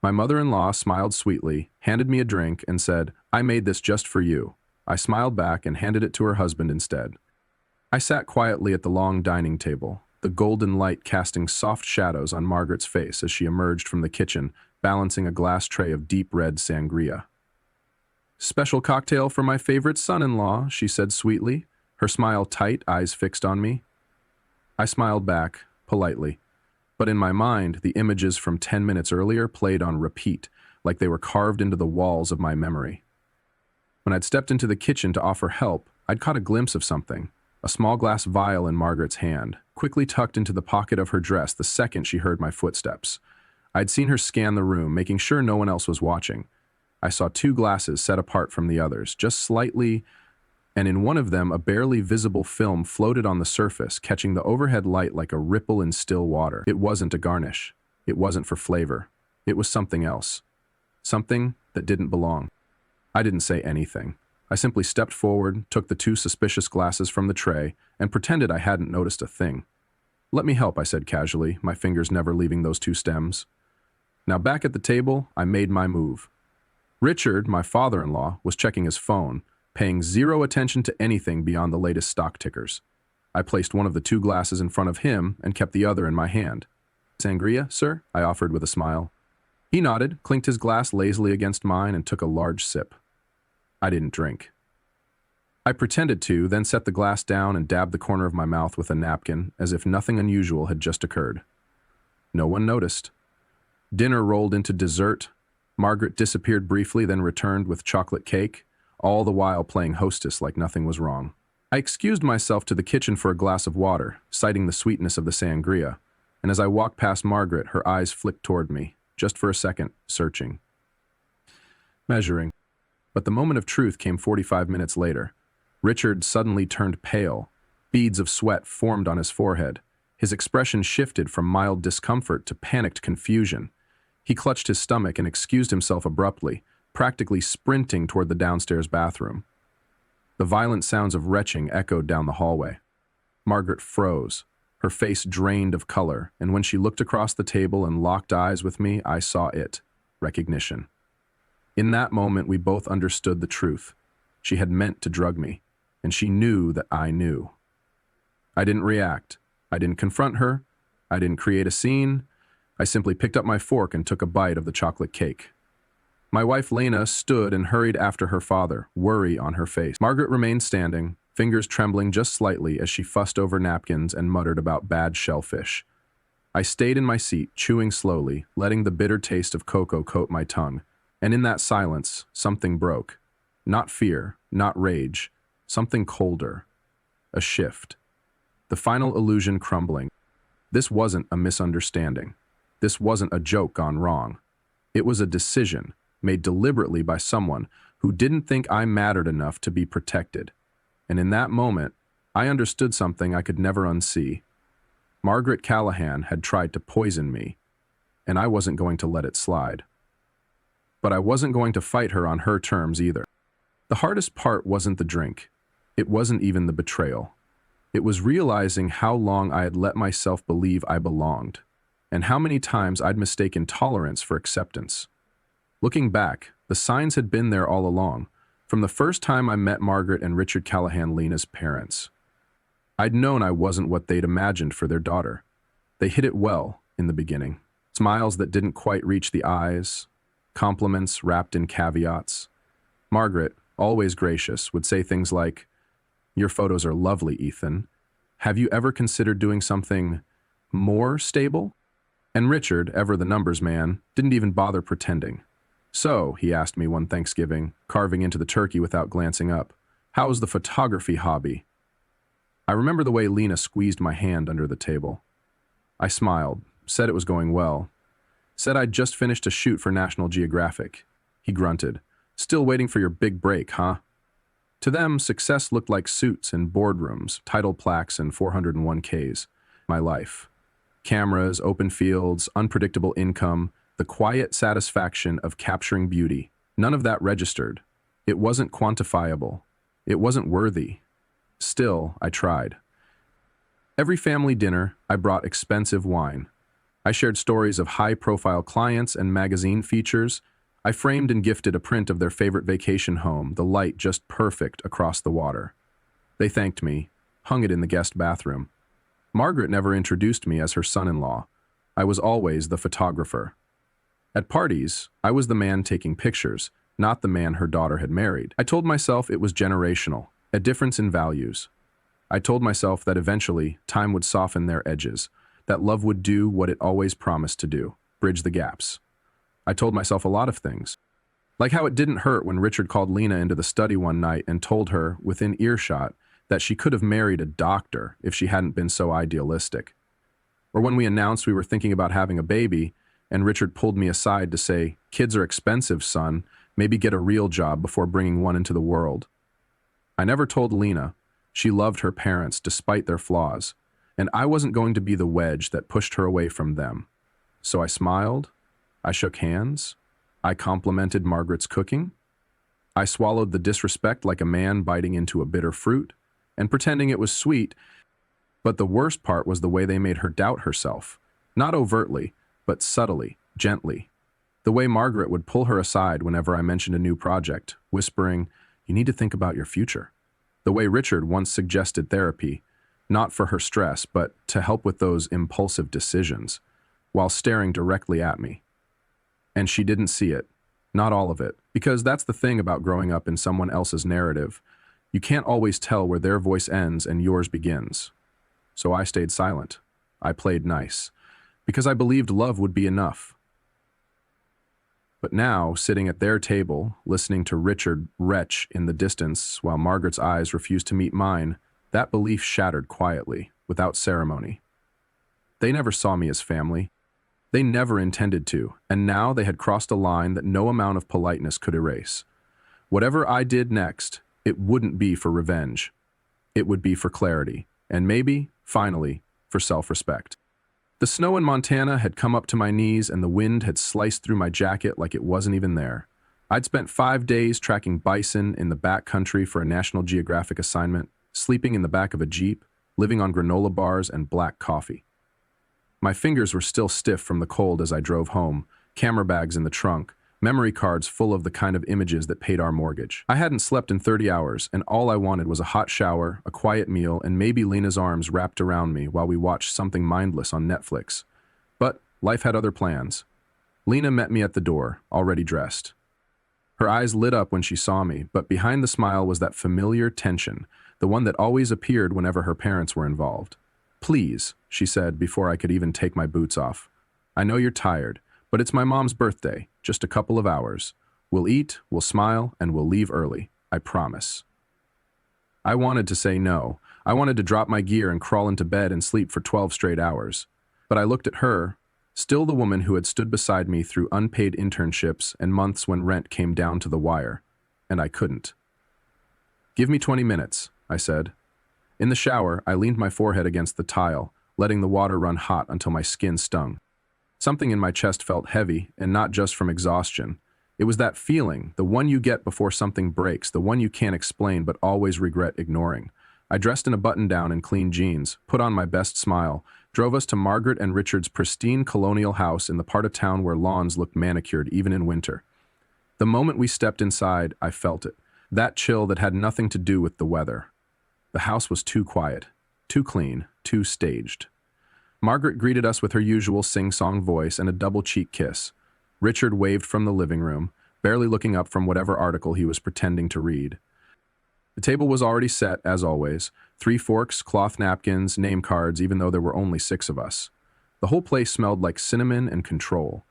My mother-in-law smiled sweetly, handed me a drink, and said, "I made this just for you." I smiled back and handed it to her husband instead. I sat quietly at the long dining table, the golden light casting soft shadows on Margaret's face as she emerged from the kitchen, balancing a glass tray of deep red sangria. "Special cocktail for my favorite son-in-law," she said sweetly, her smile tight, eyes fixed on me. I smiled back, politely. But in my mind, the images from 10 minutes earlier played on repeat, like they were carved into the walls of my memory. When I'd stepped into the kitchen to offer help, I'd caught a glimpse of something, a small glass vial in Margaret's hand, quickly tucked into the pocket of her dress the second she heard my footsteps. I'd seen her scan the room, making sure no one else was watching. I saw two glasses set apart from the others, just slightly, and in one of them a barely visible film floated on the surface, catching the overhead light like a ripple in still water. It wasn't a garnish. It wasn't for flavor. It was something else. Something that didn't belong. I didn't say anything. I simply stepped forward, took the two suspicious glasses from the tray, and pretended I hadn't noticed a thing. "Let me help," I said casually, my fingers never leaving those two stems. Now back at the table, I made my move. Richard, my father-in-law, was checking his phone, paying zero attention to anything beyond the latest stock tickers. I placed one of the two glasses in front of him and kept the other in my hand. "Sangria, sir?" I offered with a smile. He nodded, clinked his glass lazily against mine, and took a large sip. I didn't drink. I pretended to, then set the glass down and dabbed the corner of my mouth with a napkin, as if nothing unusual had just occurred. No one noticed. Dinner rolled into dessert. Margaret disappeared briefly, then returned with chocolate cake, all the while playing hostess like nothing was wrong. I excused myself to the kitchen for a glass of water, citing the sweetness of the sangria, and as I walked past Margaret, her eyes flicked toward me, just for a second, searching. Measuring. But the moment of truth came 45 minutes later. Richard suddenly turned pale. Beads of sweat formed on his forehead. His expression shifted from mild discomfort to panicked confusion. He clutched his stomach and excused himself abruptly, practically sprinting toward the downstairs bathroom. The violent sounds of retching echoed down the hallway. Margaret froze, her face drained of color, and when she looked across the table and locked eyes with me, I saw it, recognition. In that moment, we both understood the truth. She had meant to drug me, and she knew that I knew. I didn't react. I didn't confront her. I didn't create a scene. I simply picked up my fork and took a bite of the chocolate cake. My wife Lena stood and hurried after her father, worry on her face. Margaret remained standing, fingers trembling just slightly as she fussed over napkins and muttered about bad shellfish. I stayed in my seat, chewing slowly, letting the bitter taste of cocoa coat my tongue. And in that silence, something broke. Not fear, not rage, something colder. A shift. The final illusion crumbling. This wasn't a misunderstanding. This wasn't a joke gone wrong. It was a decision, made deliberately by someone who didn't think I mattered enough to be protected. And in that moment, I understood something I could never unsee. Margaret Callahan had tried to poison me, and I wasn't going to let it slide. But I wasn't going to fight her on her terms either. The hardest part wasn't the drink. It wasn't even the betrayal. It was realizing how long I had let myself believe I belonged, and how many times I'd mistaken tolerance for acceptance. Looking back, the signs had been there all along, from the first time I met Margaret and Richard Callahan, Lena's parents. I'd known I wasn't what they'd imagined for their daughter. They hid it well in the beginning. Smiles that didn't quite reach the eyes, compliments wrapped in caveats. Margaret, always gracious, would say things like, "Your photos are lovely, Ethan. Have you ever considered doing something more stable?" And Richard, ever the numbers man, didn't even bother pretending. "So," he asked me one Thanksgiving, carving into the turkey without glancing up, "how's the photography hobby?" I remember the way Lena squeezed my hand under the table. I smiled, said it was going well, said I'd just finished a shoot for National Geographic. He grunted, "Still waiting for your big break, huh?" To them, success looked like suits and boardrooms, title plaques and 401ks. My life. Cameras, open fields, unpredictable income, the quiet satisfaction of capturing beauty. None of that registered. It wasn't quantifiable. It wasn't worthy. Still, I tried. Every family dinner, I brought expensive wine. I shared stories of high-profile clients and magazine features. I framed and gifted a print of their favorite vacation home, the light just perfect across the water. They thanked me, hung it in the guest bathroom. Margaret never introduced me as her son-in-law. I was always the photographer. At parties, I was the man taking pictures, not the man her daughter had married. I told myself it was generational, a difference in values. I told myself that eventually, time would soften their edges, that love would do what it always promised to do, bridge the gaps. I told myself a lot of things. Like how it didn't hurt when Richard called Lena into the study one night and told her, within earshot, that she could have married a doctor if she hadn't been so idealistic. Or when we announced we were thinking about having a baby, and Richard pulled me aside to say, "Kids are expensive, son. Maybe get a real job before bringing one into the world." I never told Lena. She loved her parents despite their flaws, and I wasn't going to be the wedge that pushed her away from them. So I smiled, I shook hands, I complimented Margaret's cooking, I swallowed the disrespect like a man biting into a bitter fruit, and pretending it was sweet, but the worst part was the way they made her doubt herself, not overtly, but subtly, gently. The way Margaret would pull her aside whenever I mentioned a new project, whispering, "You need to think about your future." The way Richard once suggested therapy, not for her stress, but to help with those impulsive decisions, while staring directly at me. And she didn't see it, not all of it, because that's the thing about growing up in someone else's narrative. You can't always tell where their voice ends and yours begins. So I stayed silent. I played nice, because I believed love would be enough. But now, sitting at their table, listening to Richard retch in the distance while Margaret's eyes refused to meet mine, that belief shattered quietly, without ceremony. They never saw me as family. They never intended to, and now they had crossed a line that no amount of politeness could erase. Whatever I did next, it wouldn't be for revenge. It would be for clarity, and maybe, finally, for self-respect. The snow in Montana had come up to my knees and the wind had sliced through my jacket like it wasn't even there. I'd spent 5 days tracking bison in the backcountry for a National Geographic assignment, sleeping in the back of a Jeep, living on granola bars and black coffee. My fingers were still stiff from the cold as I drove home, camera bags in the trunk, memory cards full of the kind of images that paid our mortgage. I hadn't slept in 30 hours, and all I wanted was a hot shower, a quiet meal, and maybe Lena's arms wrapped around me while we watched something mindless on Netflix. But life had other plans. Lena met me at the door, already dressed. Her eyes lit up when she saw me, but behind the smile was that familiar tension, the one that always appeared whenever her parents were involved. "Please," she said before I could even take my boots off. "I know you're tired, but it's my mom's birthday, just a couple of hours. We'll eat, we'll smile, and we'll leave early. I promise." I wanted to say no. I wanted to drop my gear and crawl into bed and sleep for 12 straight hours. But I looked at her, still the woman who had stood beside me through unpaid internships and months when rent came down to the wire, and I couldn't. "Give me 20 minutes, I said. In the shower, I leaned my forehead against the tile, letting the water run hot until my skin stung. Something in my chest felt heavy, and not just from exhaustion. It was that feeling, the one you get before something breaks, the one you can't explain but always regret ignoring. I dressed in a button-down and clean jeans, put on my best smile, drove us to Margaret and Richard's pristine colonial house in the part of town where lawns looked manicured even in winter. The moment we stepped inside, I felt it. That chill that had nothing to do with the weather. The house was too quiet, too clean, too staged. Margaret greeted us with her usual sing-song voice and a double-cheek kiss. Richard waved from the living room, barely looking up from whatever article he was pretending to read. The table was already set, as always. 3 forks, cloth napkins, name cards, even though there were only 6 of us. The whole place smelled like cinnamon and control.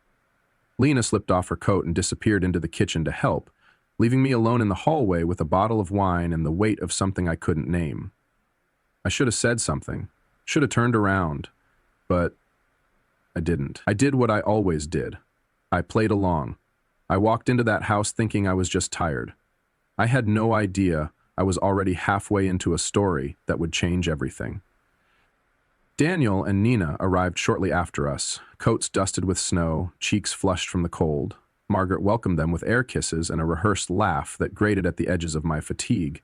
Lena slipped off her coat and disappeared into the kitchen to help, leaving me alone in the hallway with a bottle of wine and the weight of something I couldn't name. I should have said something, should have turned around, but I didn't. I did what I always did. I played along. I walked into that house thinking I was just tired. I had no idea I was already halfway into a story that would change everything. Daniel and Nina arrived shortly after us, coats dusted with snow, cheeks flushed from the cold. Margaret welcomed them with air kisses and a rehearsed laugh that grated at the edges of my fatigue.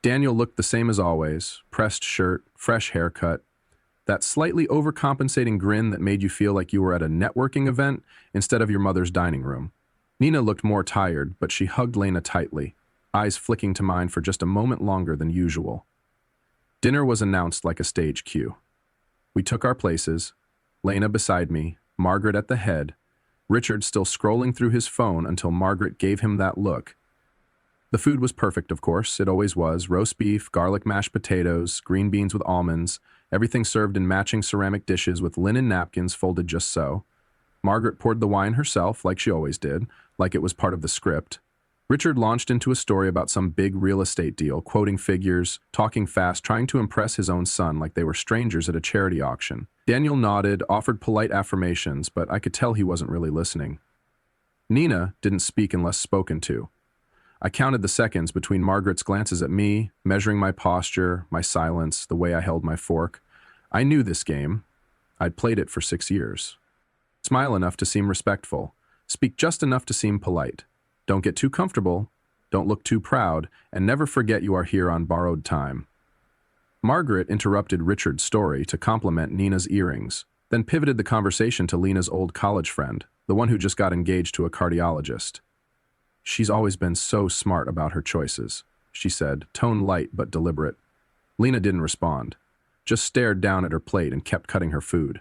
Daniel looked the same as always, pressed shirt, fresh haircut. That slightly overcompensating grin that made you feel like you were at a networking event instead of your mother's dining room. Nina looked more tired, but she hugged Lena tightly, eyes flicking to mine for just a moment longer than usual. Dinner was announced like a stage cue. We took our places, Lena beside me, Margaret at the head, Richard still scrolling through his phone until Margaret gave him that look. The food was perfect, of course, it always was: roast beef, garlic mashed potatoes, green beans with almonds, everything served in matching ceramic dishes with linen napkins folded just so. Margaret poured the wine herself, like she always did, like it was part of the script. Richard launched into a story about some big real estate deal, quoting figures, talking fast, trying to impress his own son like they were strangers at a charity auction. Daniel nodded, offered polite affirmations, but I could tell he wasn't really listening. Nina didn't speak unless spoken to. I counted the seconds between Margaret's glances at me, measuring my posture, my silence, the way I held my fork. I knew this game. I'd played it for 6 years. Smile enough to seem respectful. Speak just enough to seem polite. Don't get too comfortable, don't look too proud, and never forget you are here on borrowed time. Margaret interrupted Richard's story to compliment Nina's earrings, then pivoted the conversation to Lena's old college friend, the one who just got engaged to a cardiologist. She's always been so smart about her choices, she said, tone light but deliberate. Lena didn't respond, just stared down at her plate and kept cutting her food.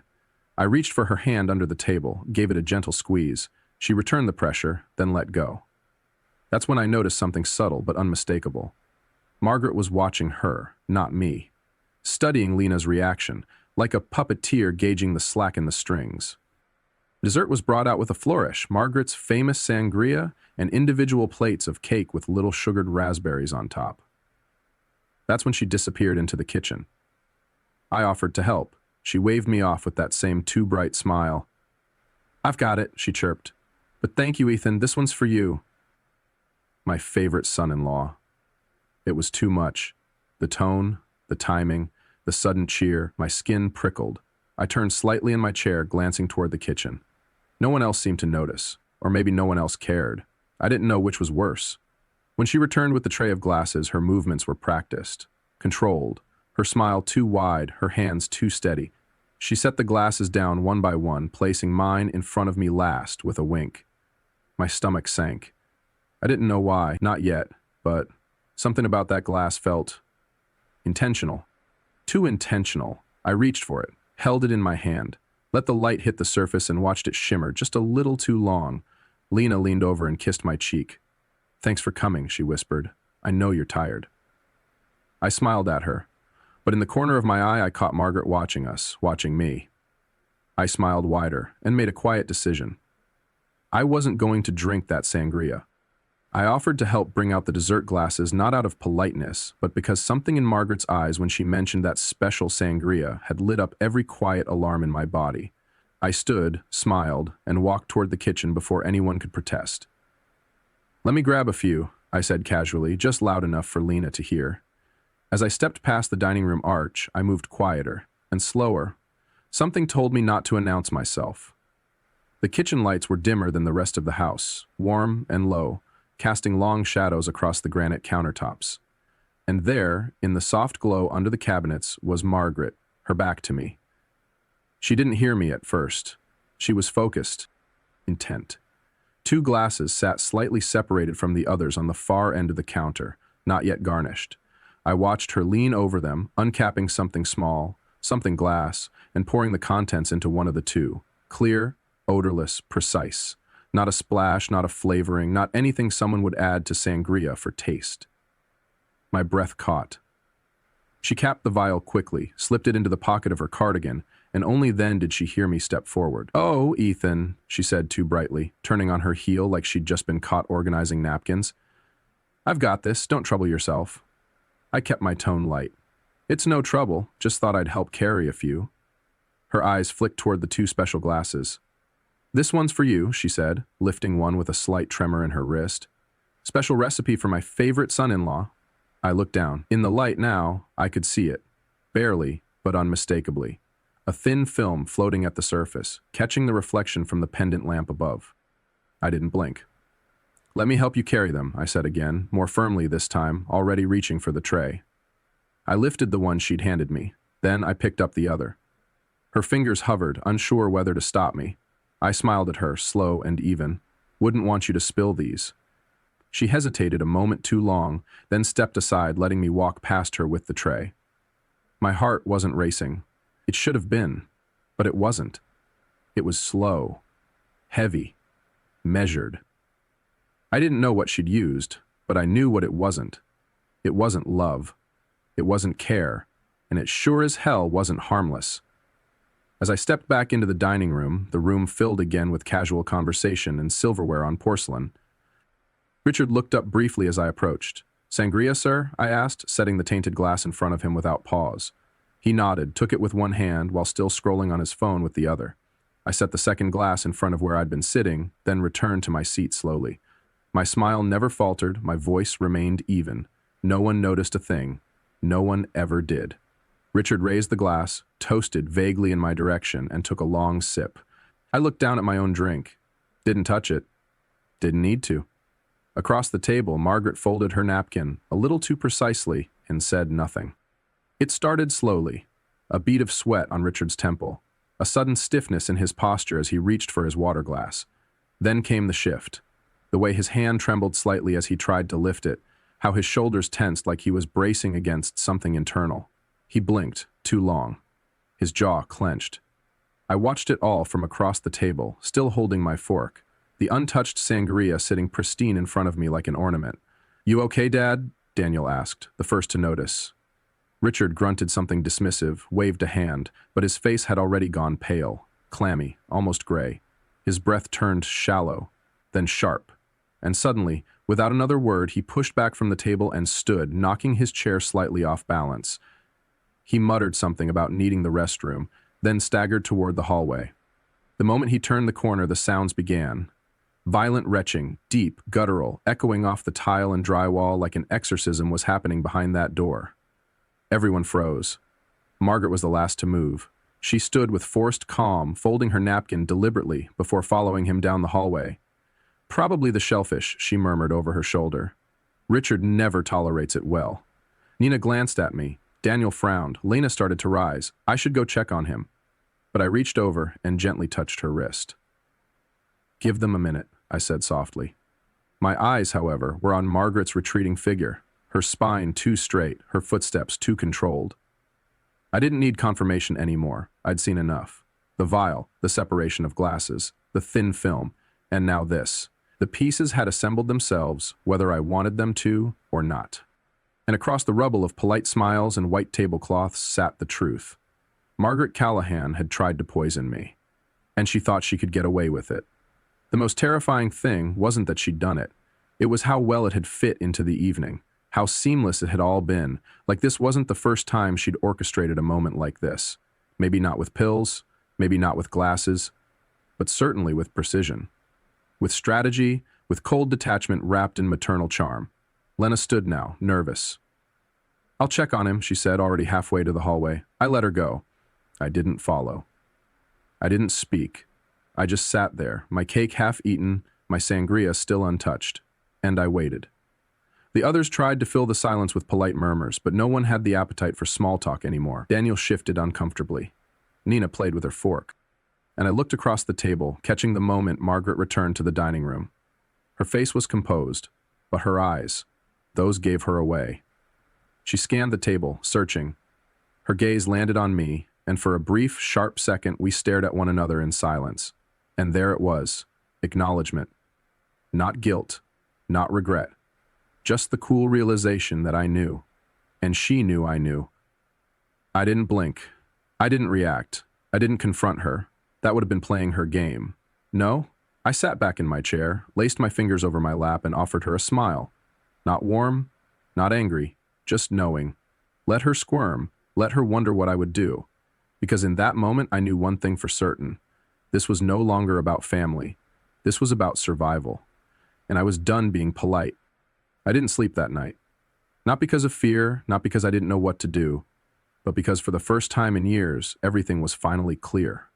I reached for her hand under the table, gave it a gentle squeeze. She returned the pressure, then let go. That's when I noticed something subtle but unmistakable. Margaret was watching her, not me, studying Lena's reaction, like a puppeteer gauging the slack in the strings. Dessert was brought out with a flourish: Margaret's famous sangria and individual plates of cake with little sugared raspberries on top. That's when she disappeared into the kitchen. I offered to help. She waved me off with that same too bright smile. "I've got it," she chirped. "But thank you, Ethan, this one's for you." My favorite son-in-law. It was too much. The tone, the timing, the sudden cheer, my skin prickled. I turned slightly in my chair, glancing toward the kitchen. No one else seemed to notice, or maybe no one else cared. I didn't know which was worse. When she returned with the tray of glasses, her movements were practiced, controlled, her smile too wide, her hands too steady. She set the glasses down one by one, placing mine in front of me last with a wink. My stomach sank. I didn't know why, not yet, but something about that glass felt intentional. Too intentional. I reached for it, held it in my hand, let the light hit the surface and watched it shimmer just a little too long. Lena leaned over and kissed my cheek. "Thanks for coming," she whispered. "I know you're tired." I smiled at her, but in the corner of my eye I caught Margaret watching us, watching me. I smiled wider and made a quiet decision. I wasn't going to drink that sangria. I offered to help bring out the dessert glasses not out of politeness, but because something in Margaret's eyes when she mentioned that special sangria had lit up every quiet alarm in my body. I stood, smiled, and walked toward the kitchen before anyone could protest. "Let me grab a few," I said casually, just loud enough for Lena to hear. As I stepped past the dining room arch, I moved quieter and slower. Something told me not to announce myself. The kitchen lights were dimmer than the rest of the house, warm and low, casting long shadows across the granite countertops. And there, in the soft glow under the cabinets, was Margaret, her back to me. She didn't hear me at first. She was focused, intent. 2 glasses sat slightly separated from the others on the far end of the counter, not yet garnished. I watched her lean over them, uncapping something small, something glass, and pouring the contents into one of the 2. Clear, odorless, precise. Not a splash, not a flavoring, not anything someone would add to sangria for taste. My breath caught. She capped the vial quickly, slipped it into the pocket of her cardigan, and only then did she hear me step forward. "Oh, Ethan," she said too brightly, turning on her heel like she'd just been caught organizing napkins. "I've got this, don't trouble yourself." I kept my tone light. "It's no trouble, just thought I'd help carry a few." Her eyes flicked toward the 2 special glasses. "This one's for you," she said, lifting one with a slight tremor in her wrist. "Special recipe for my favorite son-in-law." I looked down. In the light now, I could see it. Barely, but unmistakably. A thin film floating at the surface, catching the reflection from the pendant lamp above. I didn't blink. "Let me help you carry them," I said again, more firmly this time, already reaching for the tray. I lifted the one she'd handed me. Then I picked up the other. Her fingers hovered, unsure whether to stop me. I smiled at her, slow and even. Wouldn't want you to spill these. She hesitated a moment too long, then stepped aside, letting me walk past her with the tray. My heart wasn't racing. It should have been, but it wasn't. It was slow, heavy, measured. I didn't know what she'd used, but I knew what it wasn't. It wasn't love. It wasn't care, and it sure as hell wasn't harmless. As I stepped back into the dining room, the room filled again with casual conversation and silverware on porcelain. Richard looked up briefly as I approached. "Sangria, sir?" I asked, setting the tainted glass in front of him without pause. He nodded, took it with one hand while still scrolling on his phone with the other. I set the second glass in front of where I'd been sitting, then returned to my seat slowly. My smile never faltered, my voice remained even. No one noticed a thing. No one ever did. Richard raised the glass, toasted vaguely in my direction, and took a long sip. I looked down at my own drink. Didn't touch it. Didn't need to. Across the table, Margaret folded her napkin, a little too precisely, and said nothing. It started slowly, a bead of sweat on Richard's temple, a sudden stiffness in his posture as he reached for his water glass. Then came the shift. The way his hand trembled slightly as he tried to lift it, how his shoulders tensed like he was bracing against something internal. He blinked, too long. His jaw clenched. I watched it all from across the table, still holding my fork, the untouched sangria sitting pristine in front of me like an ornament. "You okay, Dad?" Daniel asked, the first to notice. Richard grunted something dismissive, waved a hand, but his face had already gone pale, clammy, almost gray. His breath turned shallow, then sharp. And suddenly, without another word, he pushed back from the table and stood, knocking his chair slightly off balance. He muttered something about needing the restroom, then staggered toward the hallway. The moment he turned the corner, the sounds began. Violent retching, deep, guttural, echoing off the tile and drywall like an exorcism was happening behind that door. Everyone froze. Margaret was the last to move. She stood with forced calm, folding her napkin deliberately before following him down the hallway. "Probably the shellfish," she murmured over her shoulder. "Richard never tolerates it well." Nina glanced at me. Daniel frowned. Lena started to rise. I should go check on him. But I reached over and gently touched her wrist. "Give them a minute," I said softly. My eyes, however, were on Margaret's retreating figure, her spine too straight, her footsteps too controlled. I didn't need confirmation anymore. I'd seen enough. The vial, the separation of glasses, the thin film, and now this. The pieces had assembled themselves, whether I wanted them to or not. And across the rubble of polite smiles and white tablecloths sat the truth. Margaret Callahan had tried to poison me, and she thought she could get away with it. The most terrifying thing wasn't that she'd done it. It was how well it had fit into the evening, how seamless it had all been, like this wasn't the first time she'd orchestrated a moment like this. Maybe not with pills, maybe not with glasses, but certainly with precision. With strategy, with cold detachment wrapped in maternal charm. Lena stood now, nervous. "I'll check on him," she said, already halfway to the hallway. I let her go. I didn't follow. I didn't speak. I just sat there, my cake half eaten, my sangria still untouched. And I waited. The others tried to fill the silence with polite murmurs, but no one had the appetite for small talk anymore. Daniel shifted uncomfortably. Nina played with her fork. And I looked across the table, catching the moment Margaret returned to the dining room. Her face was composed, but her eyes, those gave her away. She scanned the table, searching. Her gaze landed on me, and for a brief, sharp second we stared at one another in silence. And there it was, acknowledgement. Not guilt, not regret. Just the cool realization that I knew, and she knew I knew. I didn't blink. I didn't react. I didn't confront her. That would have been playing her game. No, I sat back in my chair, laced my fingers over my lap, and offered her a smile. Not warm, not angry, just knowing. Let her squirm, let her wonder what I would do. Because in that moment, I knew one thing for certain. This was no longer about family. This was about survival. And I was done being polite. I didn't sleep that night. Not because of fear, not because I didn't know what to do, but because for the first time in years, everything was finally clear.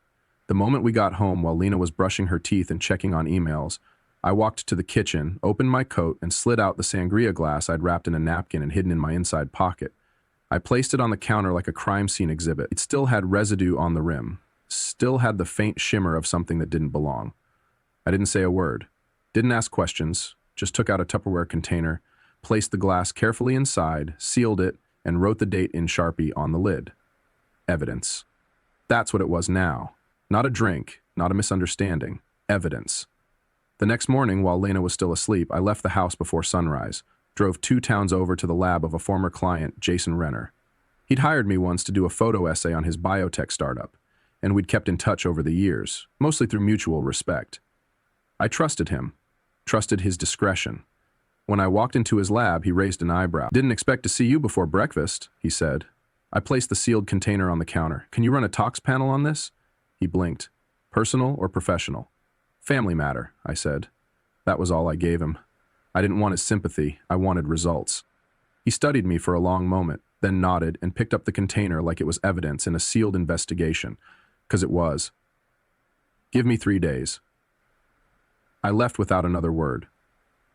The moment we got home while Lena was brushing her teeth and checking on emails, I walked to the kitchen, opened my coat, and slid out the sangria glass I'd wrapped in a napkin and hidden in my inside pocket. I placed it on the counter like a crime scene exhibit. It still had residue on the rim, still had the faint shimmer of something that didn't belong. I didn't say a word, didn't ask questions, just took out a Tupperware container, placed the glass carefully inside, sealed it, and wrote the date in Sharpie on the lid. Evidence. That's what it was now. Not a drink, not a misunderstanding. Evidence. The next morning, while Lena was still asleep, I left the house before sunrise, drove 2 towns over to the lab of a former client, Jason Renner. He'd hired me once to do a photo essay on his biotech startup, and we'd kept in touch over the years, mostly through mutual respect. I trusted him, trusted his discretion. When I walked into his lab, he raised an eyebrow. "Didn't expect to see you before breakfast," he said. I placed the sealed container on the counter. "Can you run a tox panel on this?" He blinked. "Personal or professional?" "Family matter," I said. That was all I gave him. I didn't want his sympathy, I wanted results. He studied me for a long moment, then nodded and picked up the container like it was evidence in a sealed investigation, 'cause it was. "Give me 3 days." I left without another word.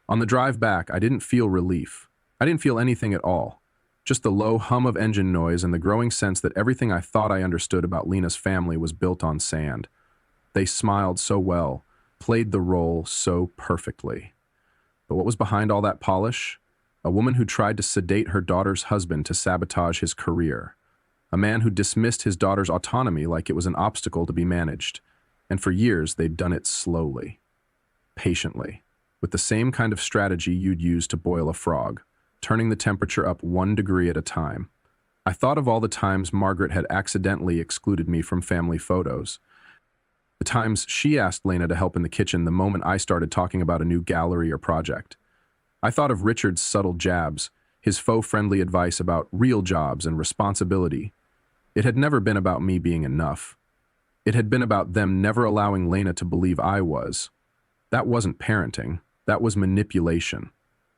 On the drive back, I didn't feel relief. I didn't feel anything at all. Just the low hum of engine noise and the growing sense that everything I thought I understood about Lena's family was built on sand. They smiled so well, played the role so perfectly. But what was behind all that polish? A woman who tried to sedate her daughter's husband to sabotage his career. A man who dismissed his daughter's autonomy like it was an obstacle to be managed. And for years, they'd done it slowly, patiently, with the same kind of strategy you'd use to boil a frog, turning the temperature up 1 degree at a time. I thought of all the times Margaret had accidentally excluded me from family photos. The times she asked Lena to help in the kitchen the moment I started talking about a new gallery or project. I thought of Richard's subtle jabs, his faux-friendly advice about real jobs and responsibility. It had never been about me being enough. It had been about them never allowing Lena to believe I was. That wasn't parenting. That was manipulation.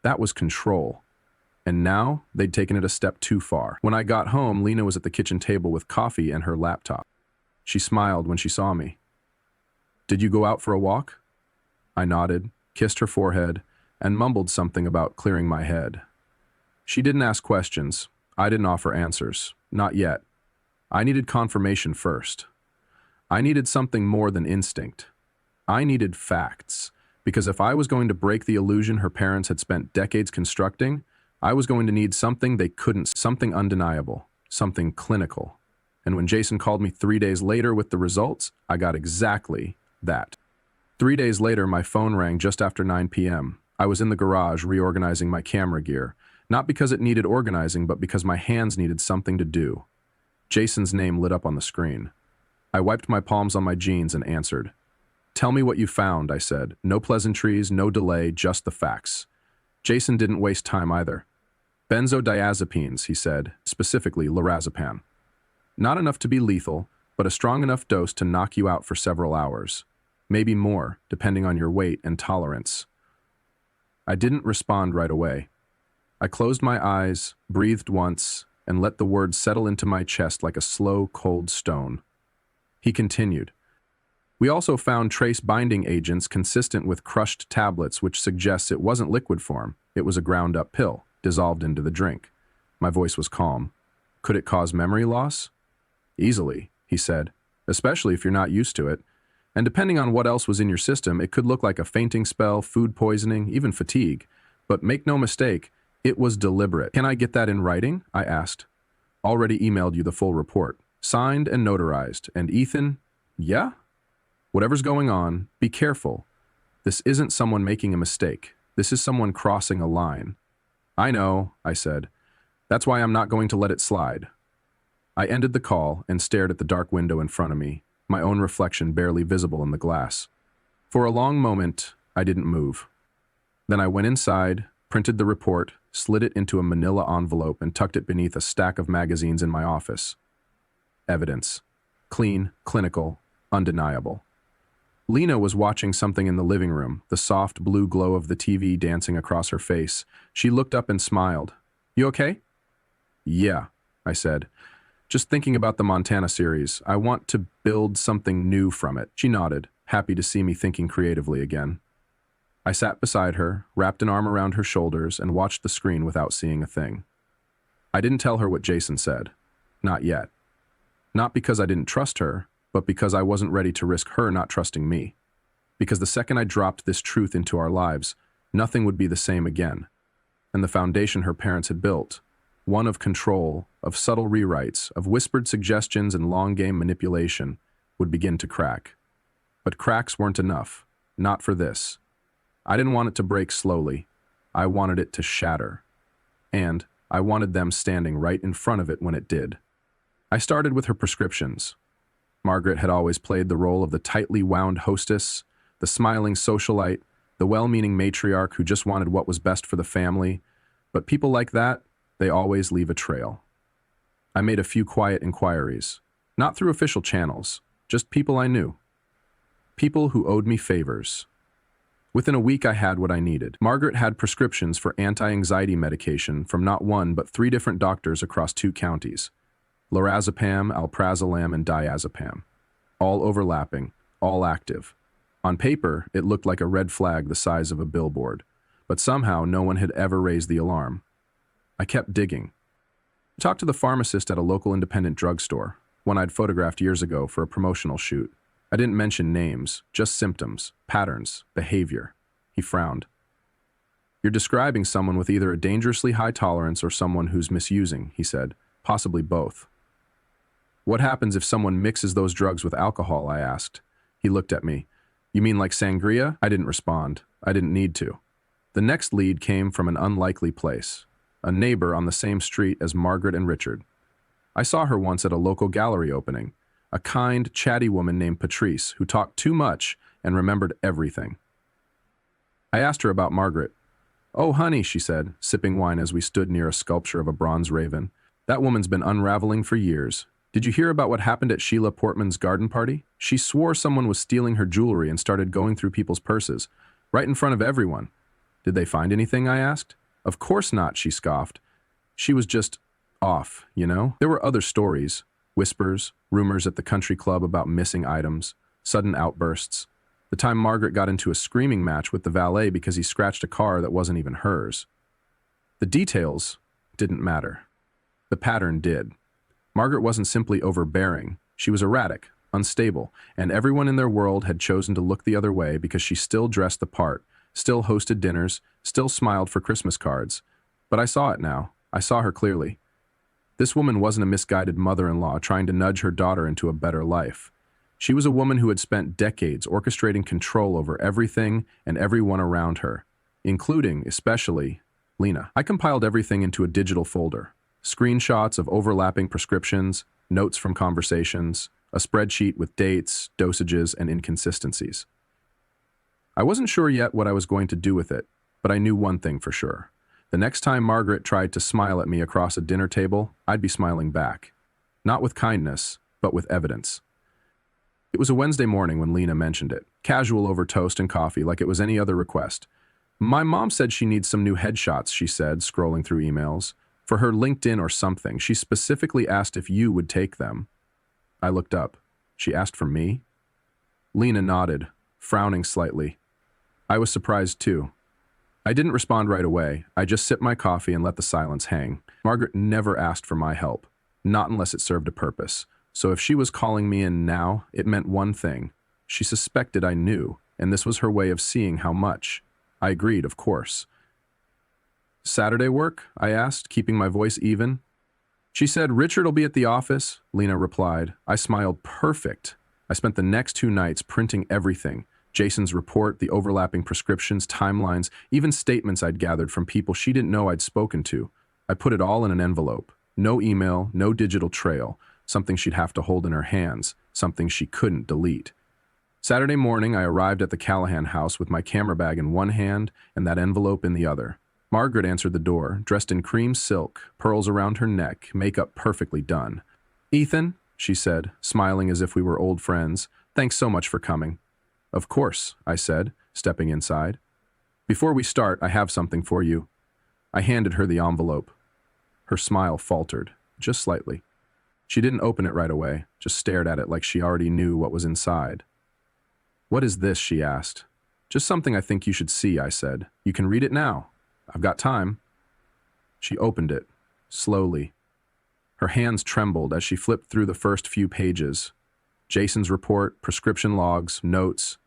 That was control. And now, they'd taken it a step too far. When I got home, Lena was at the kitchen table with coffee and her laptop. She smiled when she saw me. "Did you go out for a walk?" I nodded, kissed her forehead, and mumbled something about clearing my head. She didn't ask questions. I didn't offer answers. Not yet. I needed confirmation first. I needed something more than instinct. I needed facts. Because if I was going to break the illusion her parents had spent decades constructing, I was going to need something they couldn't, something undeniable, something clinical. And when Jason called me 3 days later with the results, I got exactly that. 3 days later, my phone rang just after 9 p.m. I was in the garage reorganizing my camera gear, not because it needed organizing, but because my hands needed something to do. Jason's name lit up on the screen. I wiped my palms on my jeans and answered. "Tell me what you found," I said. No pleasantries, no delay, just the facts. Jason didn't waste time either. "Benzodiazepines," he said, specifically lorazepam. "Not enough to be lethal, but a strong enough dose to knock you out for several hours. Maybe more, depending on your weight and tolerance." I didn't respond right away. I closed my eyes, breathed once, and let the words settle into my chest like a slow, cold stone. He continued. "We also found trace binding agents consistent with crushed tablets, which suggests it wasn't liquid form. It was a ground-up pill, dissolved into the drink." My voice was calm. "Could it cause memory loss?" "Easily," he said, "especially if you're not used to it. And depending on what else was in your system, it could look like a fainting spell, food poisoning, even fatigue. But make no mistake, it was deliberate." "Can I get that in writing?" I asked. "Already emailed you the full report. Signed and notarized. And Ethan?" "Yeah?" "Whatever's going on, be careful. This isn't someone making a mistake. This is someone crossing a line." "I know," I said. "That's why I'm not going to let it slide." I ended the call and stared at the dark window in front of me, my own reflection barely visible in the glass. For a long moment, I didn't move. Then I went inside, printed the report, slid it into a manila envelope, and tucked it beneath a stack of magazines in my office. Evidence. Clean, clinical, undeniable. Lena was watching something in the living room, the soft blue glow of the TV dancing across her face. She looked up and smiled. "You okay?" "Yeah," I said. "Just thinking about the Montana series. I want to build something new from it." She nodded, happy to see me thinking creatively again. I sat beside her, wrapped an arm around her shoulders, and watched the screen without seeing a thing. I didn't tell her what Jason said. Not yet. Not because I didn't trust her, but because I wasn't ready to risk her not trusting me. Because the second I dropped this truth into our lives, nothing would be the same again. And the foundation her parents had built, one of control, of subtle rewrites, of whispered suggestions and long-game manipulation, would begin to crack. But cracks weren't enough. Not for this. I didn't want it to break slowly. I wanted it to shatter. And I wanted them standing right in front of it when it did. I started with her prescriptions. Margaret had always played the role of the tightly wound hostess, the smiling socialite, the well-meaning matriarch who just wanted what was best for the family. But people like that, they always leave a trail. I made a few quiet inquiries, not through official channels, just people I knew. People who owed me favors. Within a week, I had what I needed. Margaret had prescriptions for anti-anxiety medication from not one but 3 different doctors across 2 counties. Lorazepam, alprazolam, and diazepam. All overlapping, all active. On paper, it looked like a red flag the size of a billboard, but somehow no one had ever raised the alarm. I kept digging. I talked to the pharmacist at a local independent drugstore, one I'd photographed years ago for a promotional shoot. I didn't mention names, just symptoms, patterns, behavior. He frowned. You're describing someone with either a dangerously high tolerance or someone who's misusing, he said, possibly both. What happens if someone mixes those drugs with alcohol, I asked. He looked at me. You mean like sangria? I didn't respond. I didn't need to. The next lead came from an unlikely place, a neighbor on the same street as Margaret and Richard. I saw her once at a local gallery opening, a kind, chatty woman named Patrice who talked too much and remembered everything. I asked her about Margaret. Oh, honey, she said, sipping wine as we stood near a sculpture of a bronze raven. That woman's been unraveling for years. Did you hear about what happened at Sheila Portman's garden party? She swore someone was stealing her jewelry and started going through people's purses, right in front of everyone. Did they find anything, I asked. Of course not, she scoffed. She was just off, you know? There were other stories, whispers, rumors at the country club about missing items, sudden outbursts. The time Margaret got into a screaming match with the valet because he scratched a car that wasn't even hers. The details didn't matter. The pattern did. Margaret wasn't simply overbearing. She was erratic, unstable, and everyone in their world had chosen to look the other way because she still dressed the part, still hosted dinners, still smiled for Christmas cards. But I saw it now. I saw her clearly. This woman wasn't a misguided mother-in-law trying to nudge her daughter into a better life. She was a woman who had spent decades orchestrating control over everything and everyone around her, including, especially, Lena. I compiled everything into a digital folder. Screenshots of overlapping prescriptions, notes from conversations, a spreadsheet with dates, dosages, and inconsistencies. I wasn't sure yet what I was going to do with it, but I knew one thing for sure. The next time Margaret tried to smile at me across a dinner table, I'd be smiling back. Not with kindness, but with evidence. It was a Wednesday morning when Lena mentioned it, casual over toast and coffee like it was any other request. My mom said she needs some new headshots, she said, scrolling through emails. For her LinkedIn or something, she specifically asked if you would take them. I looked up. She asked for me? Lena nodded, frowning slightly. I was surprised too. I didn't respond right away. I just sipped my coffee and let the silence hang. Margaret never asked for my help, not unless it served a purpose. So if she was calling me in now, it meant one thing. She suspected I knew, and this was her way of seeing how much. I agreed, of course. Saturday work? I asked, keeping my voice even. She said, Richard'll be at the office, Lena replied. I smiled. Perfect. I spent the next 2 nights printing everything. Jason's report, the overlapping prescriptions, timelines, even statements I'd gathered from people she didn't know I'd spoken to. I put it all in an envelope. No email, no digital trail, something she'd have to hold in her hands, something she couldn't delete. Saturday morning, I arrived at the Callahan house with my camera bag in one hand and that envelope in the other. Margaret answered the door, dressed in cream silk, pearls around her neck, makeup perfectly done. Ethan, she said, smiling as if we were old friends, thanks so much for coming. Of course, I said, stepping inside. Before we start, I have something for you. I handed her the envelope. Her smile faltered, just slightly. She didn't open it right away, just stared at it like she already knew what was inside. What is this? She asked. Just something I think you should see, I said. You can read it now. I've got time. She opened it, slowly. Her hands trembled as she flipped through the first few pages. Jason's report, prescription logs, notes.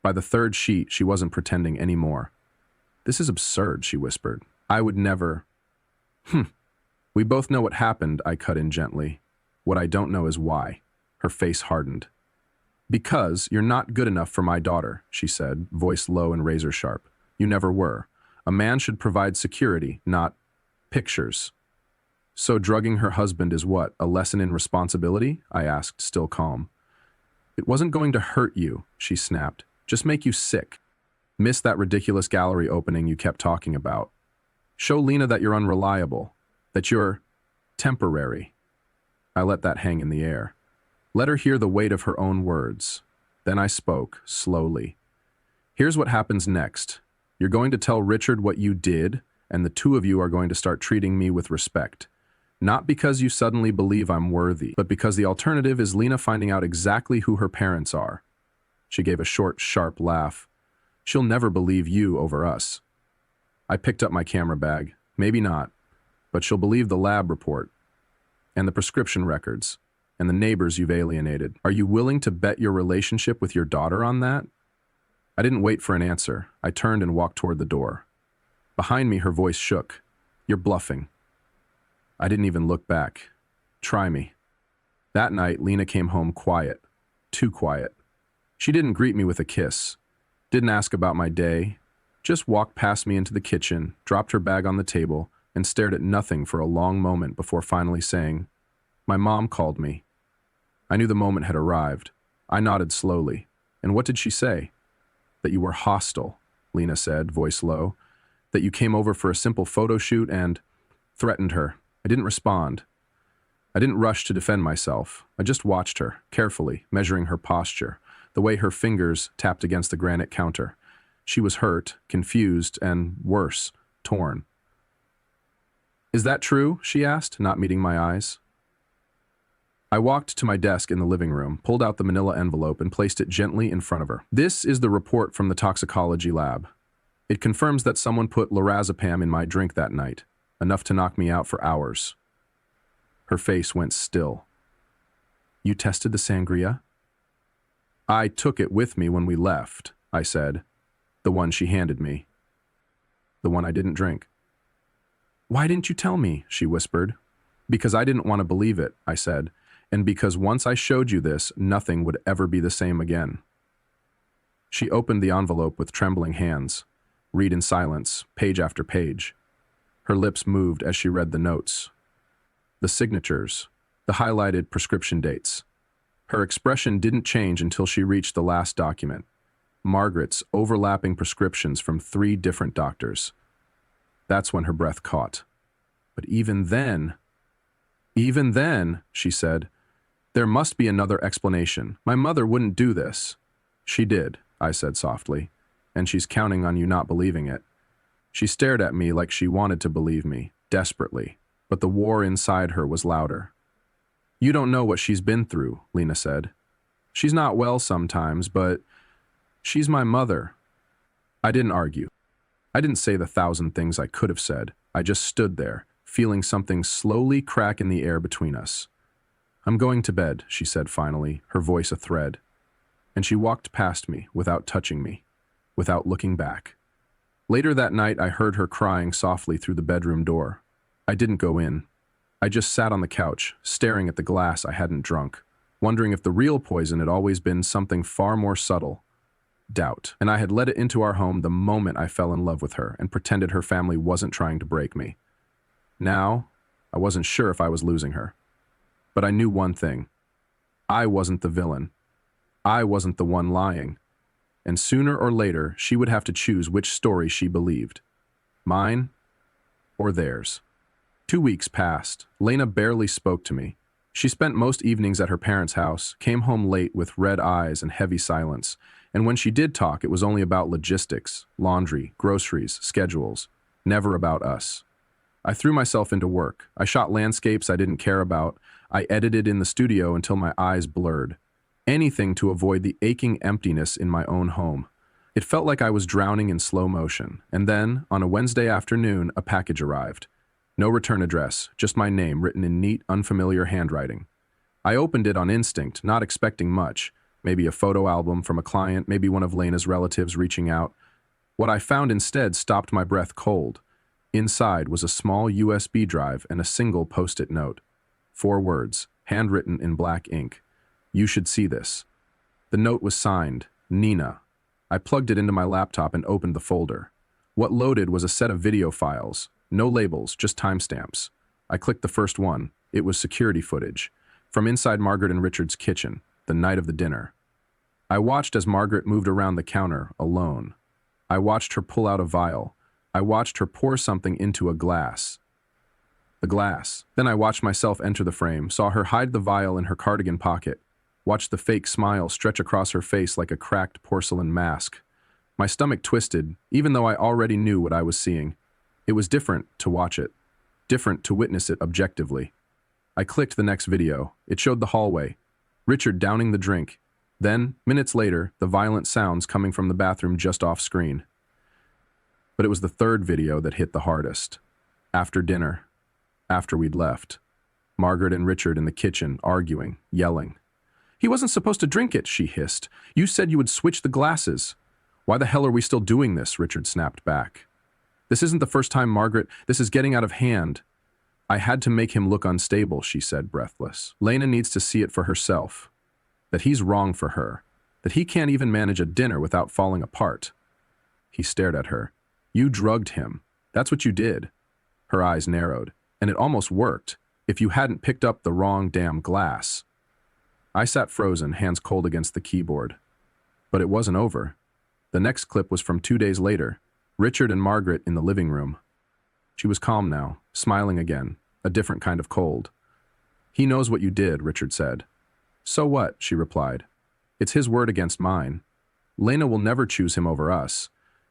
By the third sheet, she wasn't pretending anymore. "This is absurd," she whispered. "I would never—" "We both know what happened," I cut in gently. "What I don't know is why." Her face hardened. "Because you're not good enough for my daughter," she said, voice low and razor sharp. "You never were. A man should provide security, not pictures." "So drugging her husband is what, a lesson in responsibility?" I asked, still calm. "It wasn't going to hurt you," she snapped. "Just make you sick. Miss that ridiculous gallery opening you kept talking about. Show Lena that you're unreliable, that you're temporary." I let that hang in the air. Let her hear the weight of her own words. Then I spoke, slowly. "Here's what happens next. You're going to tell Richard what you did, and the two of you are going to start treating me with respect. Not because you suddenly believe I'm worthy, but because the alternative is Lena finding out exactly who her parents are." She gave a short, sharp laugh. "She'll never believe you over us." I picked up my camera bag. "Maybe not, but she'll believe the lab report, and the prescription records, and the neighbors you've alienated. Are you willing to bet your relationship with your daughter on that?" I didn't wait for an answer. I turned and walked toward the door. Behind me, her voice shook. "You're bluffing." I didn't even look back. "Try me." That night, Lena came home quiet. Too quiet. She didn't greet me with a kiss. Didn't ask about my day. Just walked past me into the kitchen, dropped her bag on the table, and stared at nothing for a long moment before finally saying, "My mom called me." I knew the moment had arrived. I nodded slowly. "And what did she say?" "That you were hostile," Lena said, voice low. "That you came over for a simple photo shoot and—" Threatened her. I didn't respond. I didn't rush to defend myself. I just watched her, carefully, measuring her posture, the way her fingers tapped against the granite counter. She was hurt, confused, and, worse, torn. "Is that true?" she asked, not meeting my eyes. I walked to my desk in the living room, pulled out the manila envelope, and placed it gently in front of her. "This is the report from the toxicology lab. It confirms that someone put lorazepam in my drink that night, enough to knock me out for hours." Her face went still. "You tested the sangria?" "I took it with me when we left," I said. "The one she handed me. The one I didn't drink." "Why didn't you tell me?" she whispered. "Because I didn't want to believe it," I said, "and because once I showed you this, nothing would ever be the same again." She opened the envelope with trembling hands, read in silence, page after page. Her lips moved as she read the notes. The signatures, the highlighted prescription dates. Her expression didn't change until she reached the last document. Margaret's overlapping prescriptions from 3 different doctors. That's when her breath caught. "But even then," she said, "there must be another explanation. My mother wouldn't do this." "She did," I said softly, "and she's counting on you not believing it." She stared at me like she wanted to believe me, desperately, but the war inside her was louder. "You don't know what she's been through," Lena said. "She's not well sometimes, but she's my mother." I didn't argue. I didn't say the 1,000 things I could have said. I just stood there, feeling something slowly crack in the air between us. "I'm going to bed," she said finally, her voice a thread. And she walked past me, without touching me, without looking back. Later that night, I heard her crying softly through the bedroom door. I didn't go in. I just sat on the couch, staring at the glass I hadn't drunk, wondering if the real poison had always been something far more subtle. Doubt. And I had let it into our home the moment I fell in love with her and pretended her family wasn't trying to break me. Now, I wasn't sure if I was losing her. But I knew one thing. I wasn't the villain. I wasn't the one lying. And sooner or later, she would have to choose which story she believed. Mine or theirs. 2 weeks passed. Lena barely spoke to me. She spent most evenings at her parents' house, came home late with red eyes and heavy silence, and when she did talk, it was only about logistics, laundry, groceries, schedules, never about us. I threw myself into work. I shot landscapes I didn't care about. I edited in the studio until my eyes blurred. Anything to avoid the aching emptiness in my own home. It felt like I was drowning in slow motion, and then, on a Wednesday afternoon, a package arrived. No return address, just my name written in neat, unfamiliar handwriting. I opened it on instinct, not expecting much. Maybe a photo album from a client, maybe one of Lena's relatives reaching out. What I found instead stopped my breath cold. Inside was a small USB drive and a single post-it note. 4 words, handwritten in black ink. You should see this. The note was signed, Nina. I plugged it into my laptop and opened the folder. What loaded was a set of video files. No labels, just timestamps. I clicked the first one. It was security footage. From inside Margaret and Richard's kitchen, the night of the dinner. I watched as Margaret moved around the counter, alone. I watched her pull out a vial. I watched her pour something into a glass. The glass. Then I watched myself enter the frame, saw her hide the vial in her cardigan pocket, watched the fake smile stretch across her face like a cracked porcelain mask. My stomach twisted, even though I already knew what I was seeing. It was different to watch it, different to witness it objectively. I clicked the next video. It showed the hallway, Richard downing the drink. Then, minutes later, the violent sounds coming from the bathroom just off screen. But it was the third video that hit the hardest. After dinner, after we'd left, Margaret and Richard in the kitchen, arguing, yelling. "He wasn't supposed to drink it," she hissed. "You said you would switch the glasses." "Why the hell are we still doing this?" Richard snapped back. "This isn't the first time, Margaret. This is getting out of hand." "I had to make him look unstable," she said, breathless. "Lena needs to see it for herself. That he's wrong for her. That he can't even manage a dinner without falling apart." He stared at her. "You drugged him. That's what you did." Her eyes narrowed. "And it almost worked, if you hadn't picked up the wrong damn glass." I sat frozen, hands cold against the keyboard. But it wasn't over. The next clip was from 2 days later. Richard and Margaret in the living room. She was calm now, smiling again, a different kind of cold. "He knows what you did," Richard said. "So what?" she replied. "It's his word against mine. Lena will never choose him over us.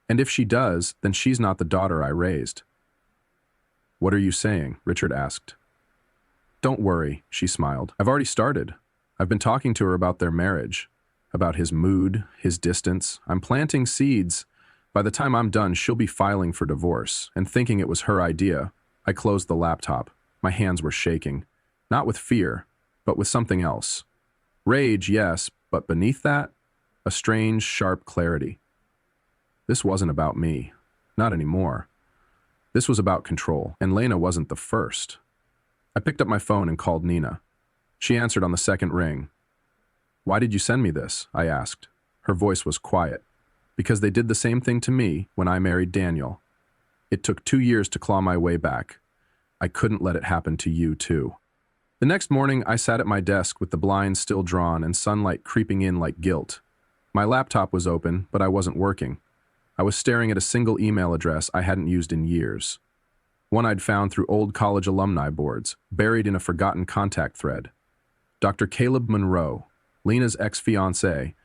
And if she does, then she's not the daughter I raised." "What are you saying?" Richard asked. "Don't worry," she smiled. "I've already started. I've been talking to her about their marriage, about his mood, his distance. I'm planting seeds. By the time I'm done, she'll be filing for divorce, and thinking it was her idea." I closed the laptop. My hands were shaking. Not with fear, but with something else. Rage, yes, but beneath that, a strange, sharp clarity. This wasn't about me. Not anymore. This was about control, and Lena wasn't the first. I picked up my phone and called Nina. She answered on the second ring. "Why did you send me this?" I asked. Her voice was quiet. "Because they did the same thing to me when I married Daniel. It took 2 years to claw my way back. I couldn't let it happen to you, too." The next morning, I sat at my desk with the blinds still drawn and sunlight creeping in like guilt. My laptop was open, but I wasn't working. I was staring at a single email address I hadn't used in years. One I'd found through old college alumni boards, buried in a forgotten contact thread. Dr. Caleb Monroe, Lena's ex-fiancé,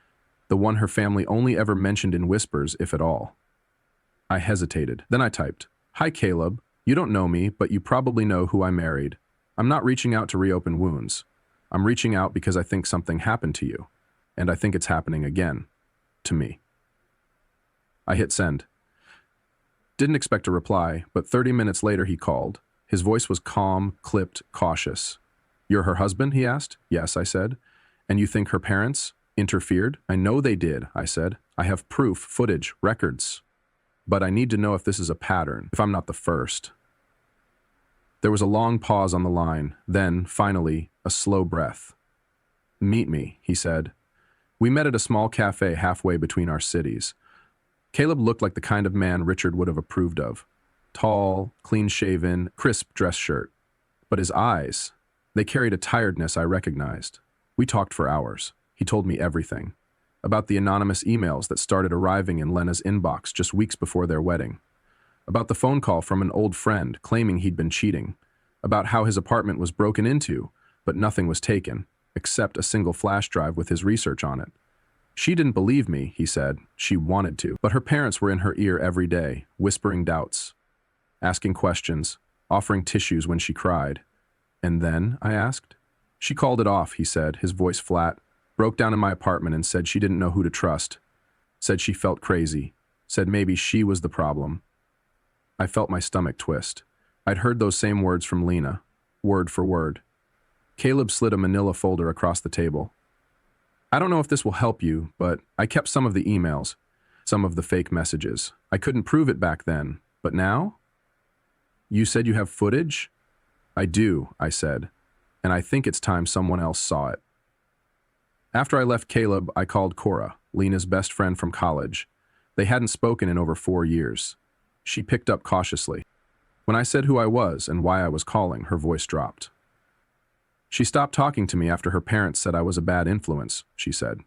the one her family only ever mentioned in whispers, if at all. I hesitated. Then I typed, "Hi, Caleb. You don't know me, but you probably know who I married. I'm not reaching out to reopen wounds. I'm reaching out because I think something happened to you. And I think it's happening again. To me." I hit send. Didn't expect a reply, but 30 minutes later he called. His voice was calm, clipped, cautious. "You're her husband?" he asked. "Yes," I said. "And you think her parents interfered?" "I know they did," I said. "I have proof, footage, records. But I need to know if this is a pattern, if I'm not the first." There was a long pause on the line, then, finally, a slow breath. "Meet me," he said. We met at a small cafe halfway between our cities. Caleb looked like the kind of man Richard would have approved of. Tall, clean-shaven, crisp dress shirt. But his eyes, they carried a tiredness I recognized. We talked for hours. He told me everything. About the anonymous emails that started arriving in Lena's inbox just weeks before their wedding. About the phone call from an old friend claiming he'd been cheating. About how his apartment was broken into, but nothing was taken, except a single flash drive with his research on it. She didn't believe me, he said. She wanted to. But her parents were in her ear every day, whispering doubts, asking questions, offering tissues when she cried. "And then?" I asked. "She called it off," he said, his voice flat. "Broke down in my apartment and said she didn't know who to trust. Said she felt crazy. Said maybe she was the problem." I felt my stomach twist. I'd heard those same words from Lena, word for word. Caleb slid a manila folder across the table. I don't know if this will help you, but I kept some of the emails, some of the fake messages. I couldn't prove it back then, but now? You said you have footage? I do, I said, and I think it's time someone else saw it. After I left Caleb, I called Cora, Lena's best friend from college. They hadn't spoken in over 4 years. She picked up cautiously. When I said who I was and why I was calling, her voice dropped. She stopped talking to me after her parents said I was a bad influence, she said.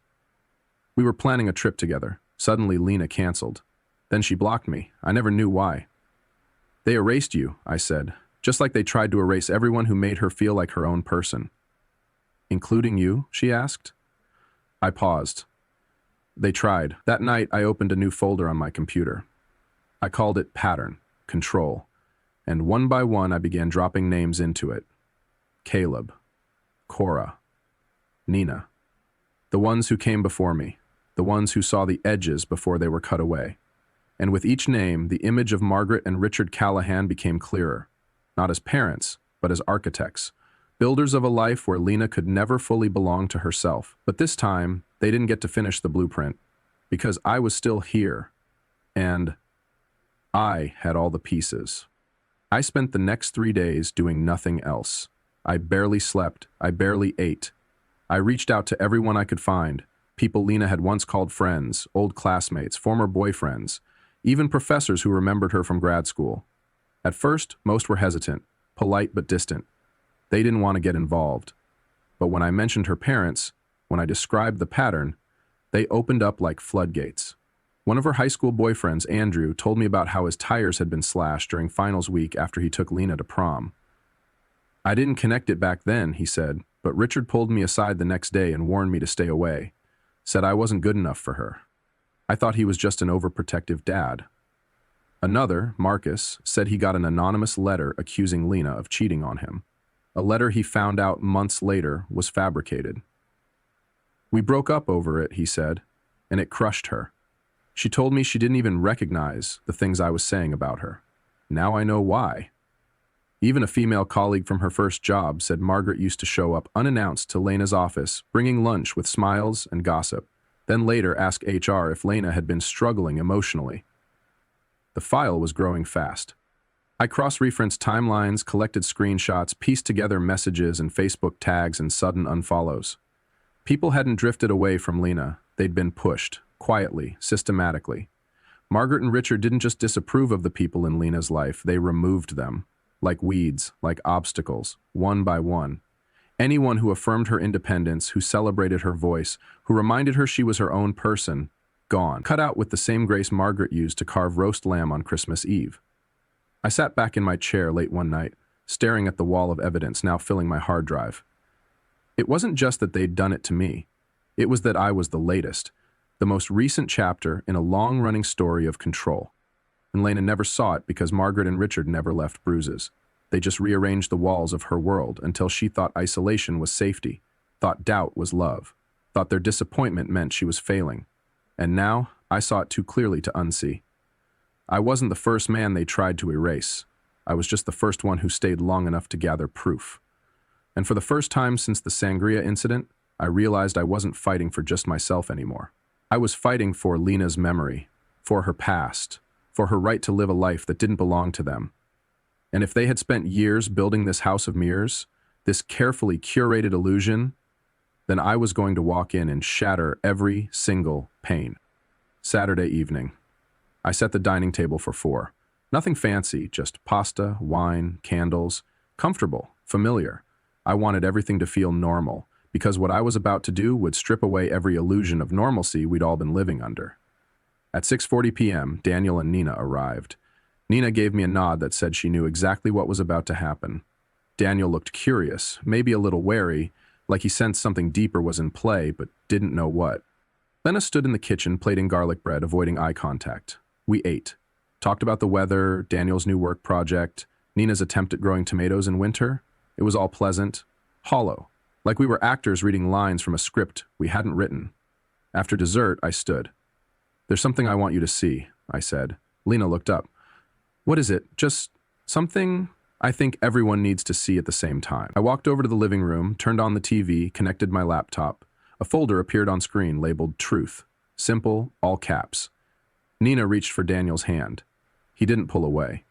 We were planning a trip together. Suddenly, Lena canceled. Then she blocked me. I never knew why. They erased you, I said, just like they tried to erase everyone who made her feel like her own person. Including you? She asked. I paused. They tried. That night, I opened a new folder on my computer. I called it Pattern, Control, and one by one I began dropping names into it. Caleb, Cora, Nina. The ones who came before me, the ones who saw the edges before they were cut away. And with each name, the image of Margaret and Richard Callahan became clearer, not as parents, but as architects, builders of a life where Lena could never fully belong to herself. But this time, they didn't get to finish the blueprint, because I was still here, and I had all the pieces. I spent the next 3 days doing nothing else. I barely slept, I barely ate. I reached out to everyone I could find, people Lena had once called friends, old classmates, former boyfriends, even professors who remembered her from grad school. At first, most were hesitant, polite but distant. They didn't want to get involved. But when I mentioned her parents, when I described the pattern, they opened up like floodgates. One of her high school boyfriends, Andrew, told me about how his tires had been slashed during finals week after he took Lena to prom. I didn't connect it back then, he said, but Richard pulled me aside the next day and warned me to stay away, said I wasn't good enough for her. I thought he was just an overprotective dad. Another, Marcus, said he got an anonymous letter accusing Lena of cheating on him. A letter he found out months later was fabricated. We broke up over it, he said, and it crushed her. She told me she didn't even recognize the things I was saying about her. Now I know why. Even a female colleague from her first job said Margaret used to show up unannounced to Lena's office, bringing lunch with smiles and gossip, then later ask HR if Lena had been struggling emotionally. The file was growing fast. I cross-referenced timelines, collected screenshots, pieced together messages and Facebook tags and sudden unfollows. People hadn't drifted away from Lena. They'd been pushed, quietly, systematically. Margaret and Richard didn't just disapprove of the people in Lena's life, they removed them. Like weeds, like obstacles, one by one. Anyone who affirmed her independence, who celebrated her voice, who reminded her she was her own person, gone. Cut out with the same grace Margaret used to carve roast lamb on Christmas Eve. I sat back in my chair late one night, staring at the wall of evidence now filling my hard drive. It wasn't just that they'd done it to me. It was that I was the latest, the most recent chapter in a long-running story of control. And Lena never saw it because Margaret and Richard never left bruises. They just rearranged the walls of her world until she thought isolation was safety, thought doubt was love, thought their disappointment meant she was failing. And now, I saw it too clearly to unsee. I wasn't the first man they tried to erase. I was just the first one who stayed long enough to gather proof. And for the first time since the sangria incident, I realized I wasn't fighting for just myself anymore. I was fighting for Lena's memory, for her past, for her right to live a life that didn't belong to them. And if they had spent years building this house of mirrors, this carefully curated illusion, then I was going to walk in and shatter every single pane. Saturday evening. I set the dining table for 4. Nothing fancy, just pasta, wine, candles, comfortable, familiar. I wanted everything to feel normal, because what I was about to do would strip away every illusion of normalcy we'd all been living under. At 6:40 p.m., Daniel and Nina arrived. Nina gave me a nod that said she knew exactly what was about to happen. Daniel looked curious, maybe a little wary, like he sensed something deeper was in play, but didn't know what. Lena stood in the kitchen plating garlic bread, avoiding eye contact. We ate. Talked about the weather, Daniel's new work project, Nina's attempt at growing tomatoes in winter. It was all pleasant, hollow, like we were actors reading lines from a script we hadn't written. After dessert, I stood. "There's something I want you to see," I said. Lena looked up. "What is it? Just something I think everyone needs to see at the same time. I walked over to the living room, turned on the TV, connected my laptop. A folder appeared on screen labeled Truth. Simple, all caps. Nina reached for Daniel's hand. He didn't pull away.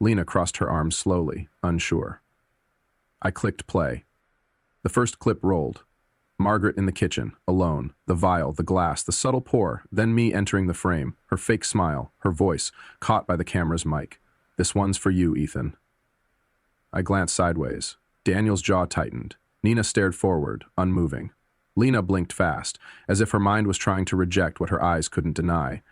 Lena crossed her arms slowly, unsure. I clicked play. The first clip rolled. Margaret in the kitchen, alone, the vial, the glass, the subtle pour, then me entering the frame, her fake smile, her voice, caught by the camera's mic. "This one's for you, Ethan." I glanced sideways. Daniel's jaw tightened. Nina stared forward, unmoving. Lena blinked fast, as if her mind was trying to reject what her eyes couldn't deny.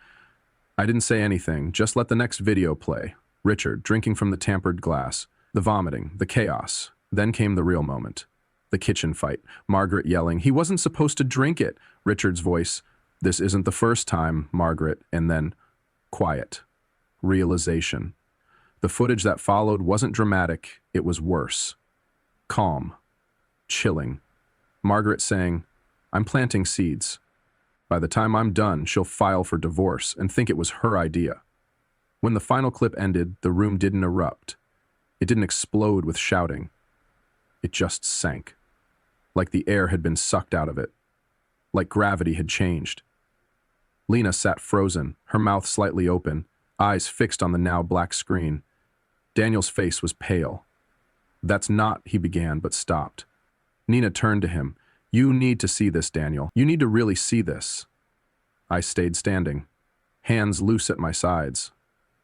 I didn't say anything, just let the next video play. Richard, drinking from the tampered glass. The vomiting, the chaos. Then came the real moment. The kitchen fight. Margaret yelling, "He wasn't supposed to drink it!" Richard's voice, "This isn't the first time, Margaret." And then, quiet. Realization. The footage that followed wasn't dramatic, it was worse. Calm. Chilling. Margaret saying, "I'm planting seeds. By the time I'm done, she'll file for divorce and think it was her idea." When the final clip ended, the room didn't erupt. It didn't explode with shouting. It just sank. Like the air had been sucked out of it. Like gravity had changed. Lena sat frozen, her mouth slightly open, eyes fixed on the now black screen. Daniel's face was pale. "That's not," he began, but stopped. Nina turned to him. "You need to see this, Daniel. You need to really see this." I stayed standing, hands loose at my sides.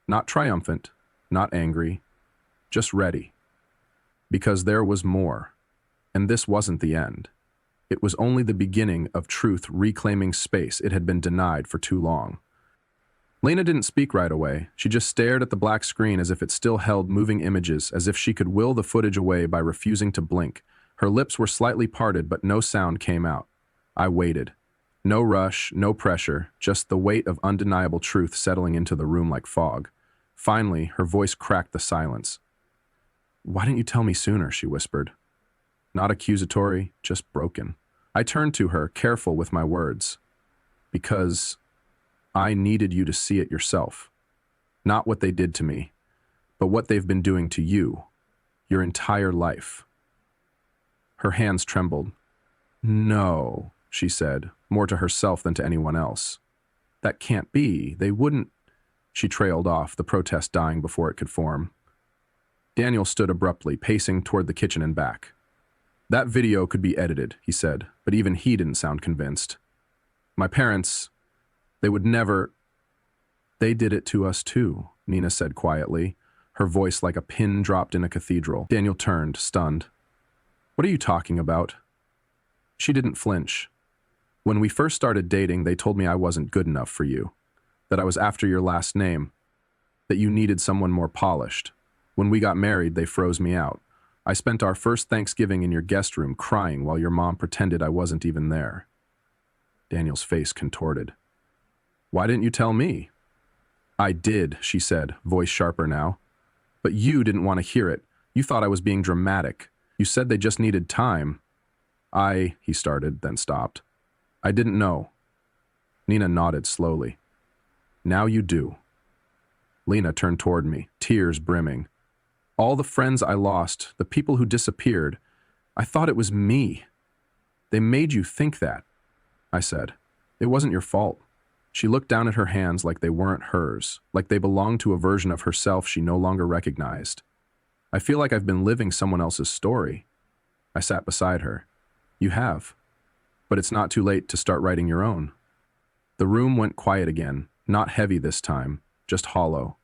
Not triumphant, not angry, just ready. Because there was more. And this wasn't the end. It was only the beginning of truth reclaiming space it had been denied for too long. Lena didn't speak right away. She just stared at the black screen as if it still held moving images, as if she could will the footage away by refusing to blink. Her lips were slightly parted, but no sound came out. I waited. No rush, no pressure, just the weight of undeniable truth settling into the room like fog. Finally, her voice cracked the silence. "Why didn't you tell me sooner?" she whispered. Not accusatory, just broken. I turned to her, careful with my words. "Because I needed you to see it yourself. Not what they did to me, but what they've been doing to you, your entire life." Her hands trembled. "No," she said, more to herself than to anyone else. "That can't be. They wouldn't." She trailed off, the protest dying before it could form. Daniel stood abruptly, pacing toward the kitchen and back. "That video could be edited," he said, but even he didn't sound convinced. "My parents, they would never—" "They did it to us too," Nina said quietly, her voice like a pin dropped in a cathedral. Daniel turned, stunned. "What are you talking about?" She didn't flinch. "When we first started dating, they told me I wasn't good enough for you, that I was after your last name, that you needed someone more polished. When we got married, they froze me out. I spent our first Thanksgiving in your guest room crying while your mom pretended I wasn't even there." Daniel's face contorted. "Why didn't you tell me?" "I did," she said, voice sharper now. "But you didn't want to hear it. You thought I was being dramatic. You said they just needed time." He started, then stopped. "I didn't know." Nina nodded slowly. "Now you do." Lena turned toward me, tears brimming. "All the friends I lost, the people who disappeared, I thought it was me. They made you think that." I said, "It wasn't your fault." She looked down at her hands like they weren't hers, like they belonged to a version of herself she no longer recognized. "I feel like I've been living someone else's story." I sat beside her. "You have. But it's not too late to start writing your own." The room went quiet again, not heavy this time, just hollow.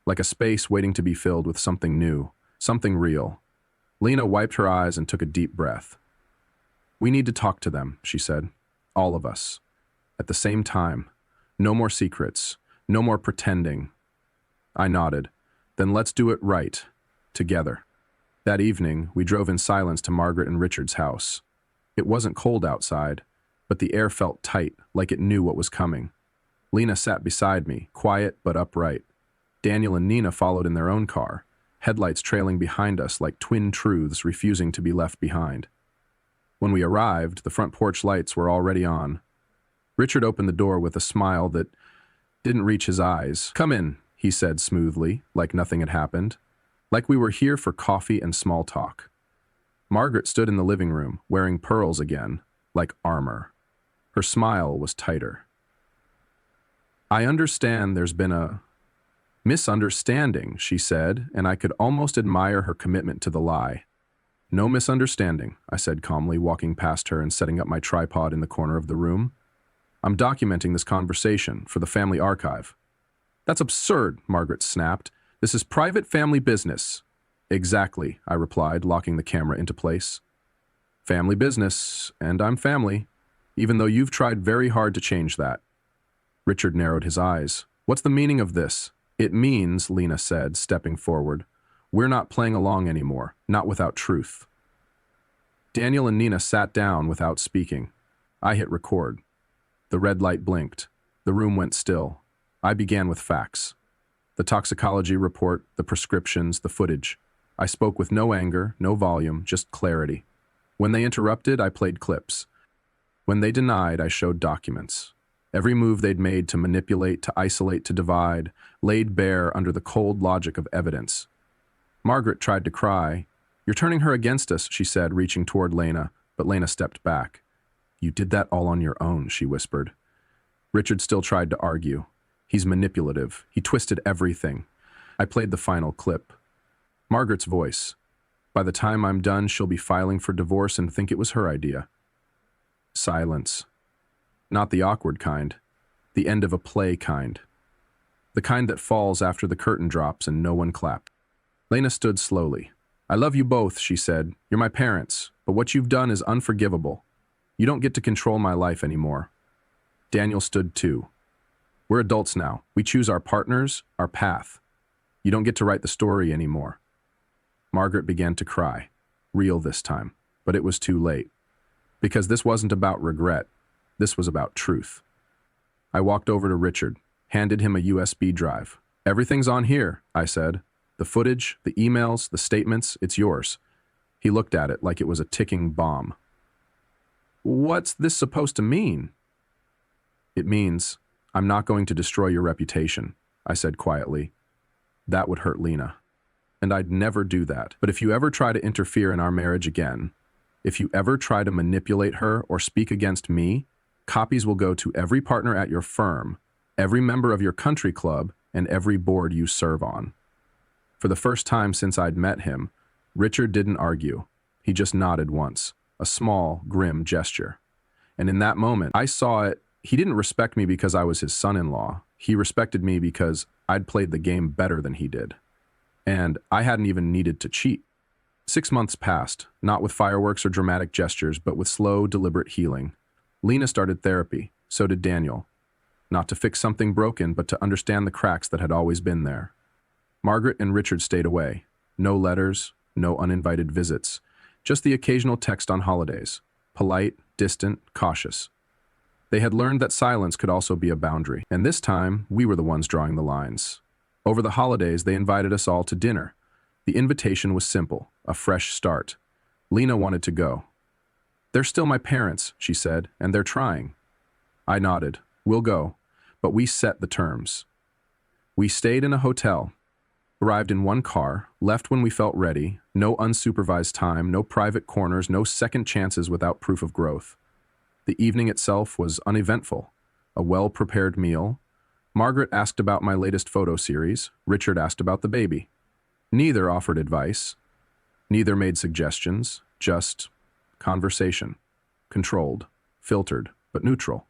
Like a space waiting to be filled with something new, something real. Lena wiped her eyes and took a deep breath. "We need to talk to them," she said. "All of us. At the same time. No more secrets. No more pretending." I nodded. "Then let's do it right. Together." That evening, we drove in silence to Margaret and Richard's house. It wasn't cold outside, but the air felt tight, like it knew what was coming. Lena sat beside me, quiet but upright. Daniel and Nina followed in their own car, headlights trailing behind us like twin truths refusing to be left behind. When we arrived, the front porch lights were already on. Richard opened the door with a smile that didn't reach his eyes. "Come in," he said smoothly, like nothing had happened. like we were here for coffee and small talk. Margaret stood in the living room, wearing pearls again, like armor. Her smile was tighter. I understand there's been a misunderstanding, she said, and I could almost admire her commitment to the lie. No misunderstanding, I said calmly, walking past her and setting up my tripod in the corner of the room. I'm documenting this conversation for the family archive. That's absurd, Margaret snapped. This is private family business. Exactly, I replied, locking the camera into place. Family business, and I'm family, even though you've tried very hard to change that. Richard narrowed his eyes. What's the meaning of this? It means, Lena said, stepping forward, we're not playing along anymore, not without truth. Daniel and Nina sat down without speaking. I hit record. The red light blinked. The room went still. I began with facts. The toxicology report, the prescriptions, the footage. I spoke with no anger, no volume, just clarity. When they interrupted, I played clips. When they denied, I showed documents. Every move they'd made to manipulate, to isolate, to divide, laid bare under the cold logic of evidence. Margaret tried to cry. You're turning her against us, she said, reaching toward Lena, but Lena stepped back. You did that all on your own, she whispered. Richard still tried to argue. He's manipulative. He twisted everything. I played the final clip. Margaret's voice. By the time I'm done, she'll be filing for divorce and think it was her idea. Silence. Not the awkward kind. The end of a play kind. The kind that falls after the curtain drops and no one claps. Lena stood slowly. I love you both, she said. You're my parents, but what you've done is unforgivable. You don't get to control my life anymore. Daniel stood too. We're adults now. We choose our partners, our path. You don't get to write the story anymore. Margaret began to cry. Real this time. But it was too late. Because this wasn't about regret. This was about truth. I walked over to Richard, handed him a USB drive. Everything's on here, I said. The footage, the emails, the statements, it's yours. He looked at it like it was a ticking bomb. What's this supposed to mean? It means, I'm not going to destroy your reputation, I said quietly. That would hurt Lena. And I'd never do that. But if you ever try to interfere in our marriage again, if you ever try to manipulate her or speak against me, copies will go to every partner at your firm, every member of your country club, and every board you serve on. For the first time since I'd met him, Richard didn't argue. He just nodded once, a small, grim gesture. And in that moment, I saw it. He didn't respect me because I was his son-in-law. He respected me because I'd played the game better than he did. And I hadn't even needed to cheat. 6 months passed, not with fireworks or dramatic gestures, but with slow, deliberate healing. Lena started therapy, so did Daniel. Not to fix something broken, but to understand the cracks that had always been there. Margaret and Richard stayed away. No letters, no uninvited visits. Just the occasional text on holidays. Polite, distant, cautious. They had learned that silence could also be a boundary, and this time, we were the ones drawing the lines. Over the holidays, they invited us all to dinner. The invitation was simple, a fresh start. Lena wanted to go. They're still my parents, she said, and they're trying. I nodded. We'll go, but we set the terms. We stayed in a hotel, arrived in one car, left when we felt ready, no unsupervised time, no private corners, no second chances without proof of growth. The evening itself was uneventful, a well-prepared meal. Margaret asked about my latest photo series. Richard asked about the baby. Neither offered advice. Neither made suggestions, just conversation. Controlled, filtered, but neutral.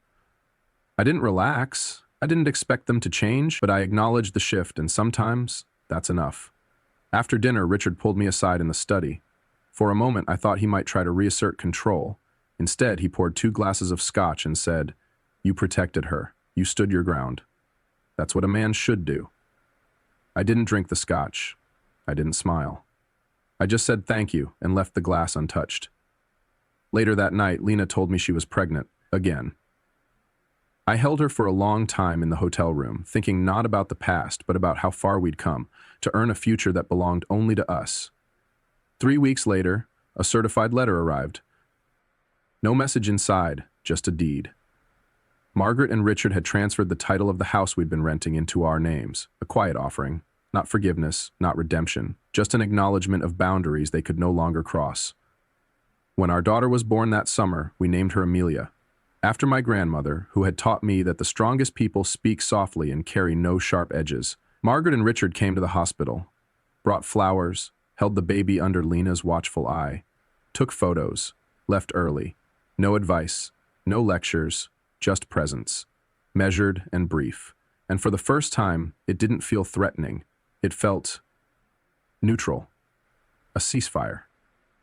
I didn't relax. I didn't expect them to change, but I acknowledged the shift, and sometimes that's enough. After dinner, Richard pulled me aside in the study. For a moment, I thought he might try to reassert control. Instead, he poured 2 glasses of scotch and said, "You protected her. You stood your ground. That's what a man should do." I didn't drink the scotch. I didn't smile. I just said thank you and left the glass untouched. Later that night, Lena told me she was pregnant, again. I held her for a long time in the hotel room, thinking not about the past, but about how far we'd come, to earn a future that belonged only to us. 3 weeks later, a certified letter arrived. No message inside, just a deed. Margaret and Richard had transferred the title of the house we'd been renting into our names, a quiet offering, not forgiveness, not redemption, just an acknowledgement of boundaries they could no longer cross. When our daughter was born that summer, we named her Amelia, after my grandmother, who had taught me that the strongest people speak softly and carry no sharp edges. Margaret and Richard came to the hospital, brought flowers, held the baby under Lena's watchful eye, took photos, left early. No advice, no lectures, just presence, measured and brief. And for the first time, it didn't feel threatening. It felt neutral, a ceasefire.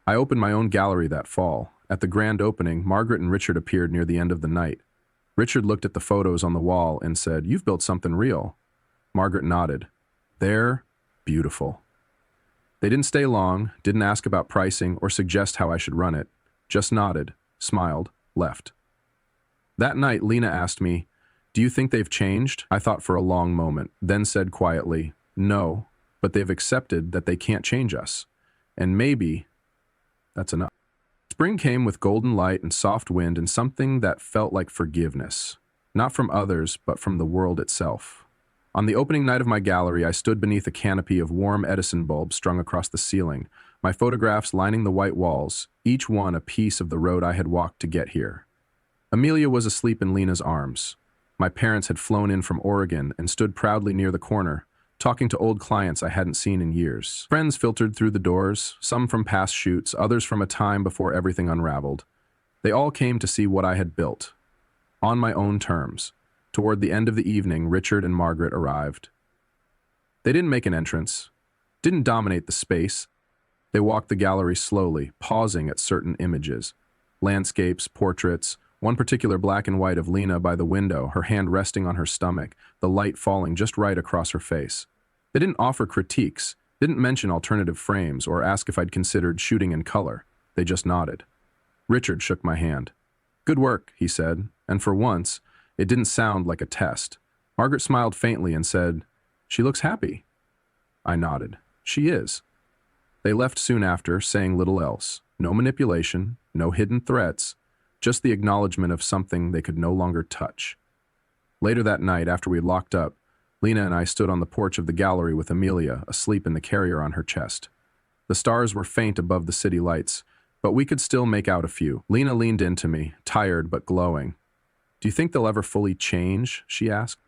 I opened my own gallery that fall. At the grand opening, Margaret and Richard appeared near the end of the night. Richard looked at the photos on the wall and said, "You've built something real." Margaret nodded. "They're beautiful." They didn't stay long, didn't ask about pricing or suggest how I should run it, just nodded, smiled, left. That night, Lena asked me, "Do you think they've changed?" I thought for a long moment, then said quietly, "No, but they've accepted that they can't change us. And maybe that's enough." Spring came with golden light and soft wind and something that felt like forgiveness, not from others, but from the world itself. On the opening night of my gallery, I stood beneath a canopy of warm Edison bulbs strung across the ceiling, my photographs lining the white walls, each one a piece of the road I had walked to get here. Amelia was asleep in Lena's arms. My parents had flown in from Oregon and stood proudly near the corner, talking to old clients I hadn't seen in years. Friends filtered through the doors, some from past shoots, others from a time before everything unraveled. They all came to see what I had built, on my own terms. Toward the end of the evening, Richard and Margaret arrived. They didn't make an entrance, didn't dominate the space. They walked the gallery slowly, pausing at certain images. Landscapes, portraits, one particular black and white of Lena by the window, her hand resting on her stomach, the light falling just right across her face. They didn't offer critiques, didn't mention alternative frames or ask if I'd considered shooting in color. They just nodded. Richard shook my hand. "Good work," he said, and for once, it didn't sound like a test. Margaret smiled faintly and said, "She looks happy." I nodded. "She is." They left soon after, saying little else. No manipulation, no hidden threats, just the acknowledgement of something they could no longer touch. Later that night, after we had locked up, Lena and I stood on the porch of the gallery with Amelia, asleep in the carrier on her chest. The stars were faint above the city lights, but we could still make out a few. Lena leaned into me, tired but glowing. "Do you think they'll ever fully change?" she asked.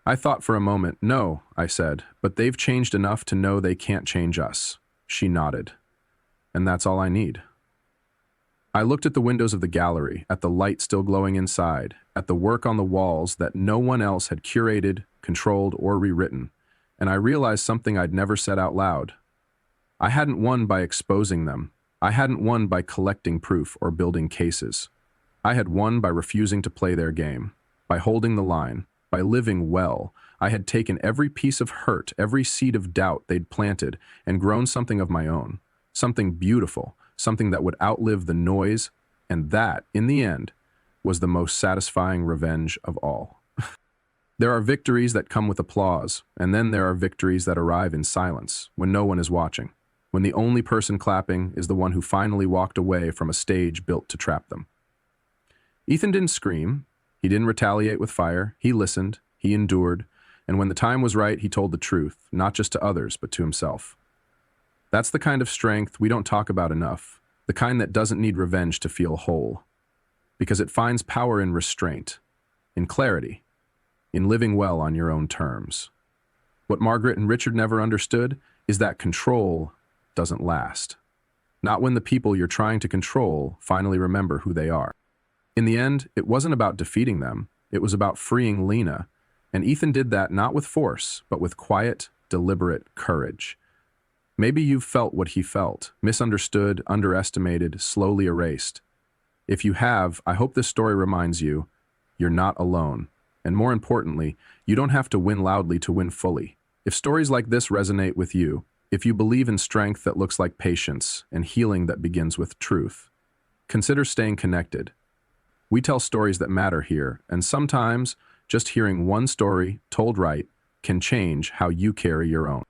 I thought for a moment. "No," I said, "but they've changed enough to know they can't change us." She nodded. "And that's all I need." I looked at the windows of the gallery, at the light still glowing inside, at the work on the walls that no one else had curated, controlled, or rewritten, and I realized something I'd never said out loud. I hadn't won by exposing them. I hadn't won by collecting proof or building cases. I had won by refusing to play their game, by holding the line, by living well. I had taken every piece of hurt, every seed of doubt they'd planted, and grown something of my own, something beautiful, something that would outlive the noise, and that, in the end, was the most satisfying revenge of all. There are victories that come with applause, and then there are victories that arrive in silence, when no one is watching, when the only person clapping is the one who finally walked away from a stage built to trap them. Ethan didn't scream, he didn't retaliate with fire, he listened, he endured, and when the time was right, he told the truth, not just to others, but to himself. That's the kind of strength we don't talk about enough, the kind that doesn't need revenge to feel whole, because it finds power in restraint, in clarity, in living well on your own terms. What Margaret and Richard never understood is that control doesn't last. Not when the people you're trying to control finally remember who they are. In the end, it wasn't about defeating them, it was about freeing Lena, and Ethan did that not with force, but with quiet, deliberate courage. Maybe you've felt what he felt, misunderstood, underestimated, slowly erased. If you have, I hope this story reminds you, you're not alone. And more importantly, you don't have to win loudly to win fully. If stories like this resonate with you, if you believe in strength that looks like patience and healing that begins with truth, consider staying connected. We tell stories that matter here, and sometimes just hearing one story told right can change how you carry your own.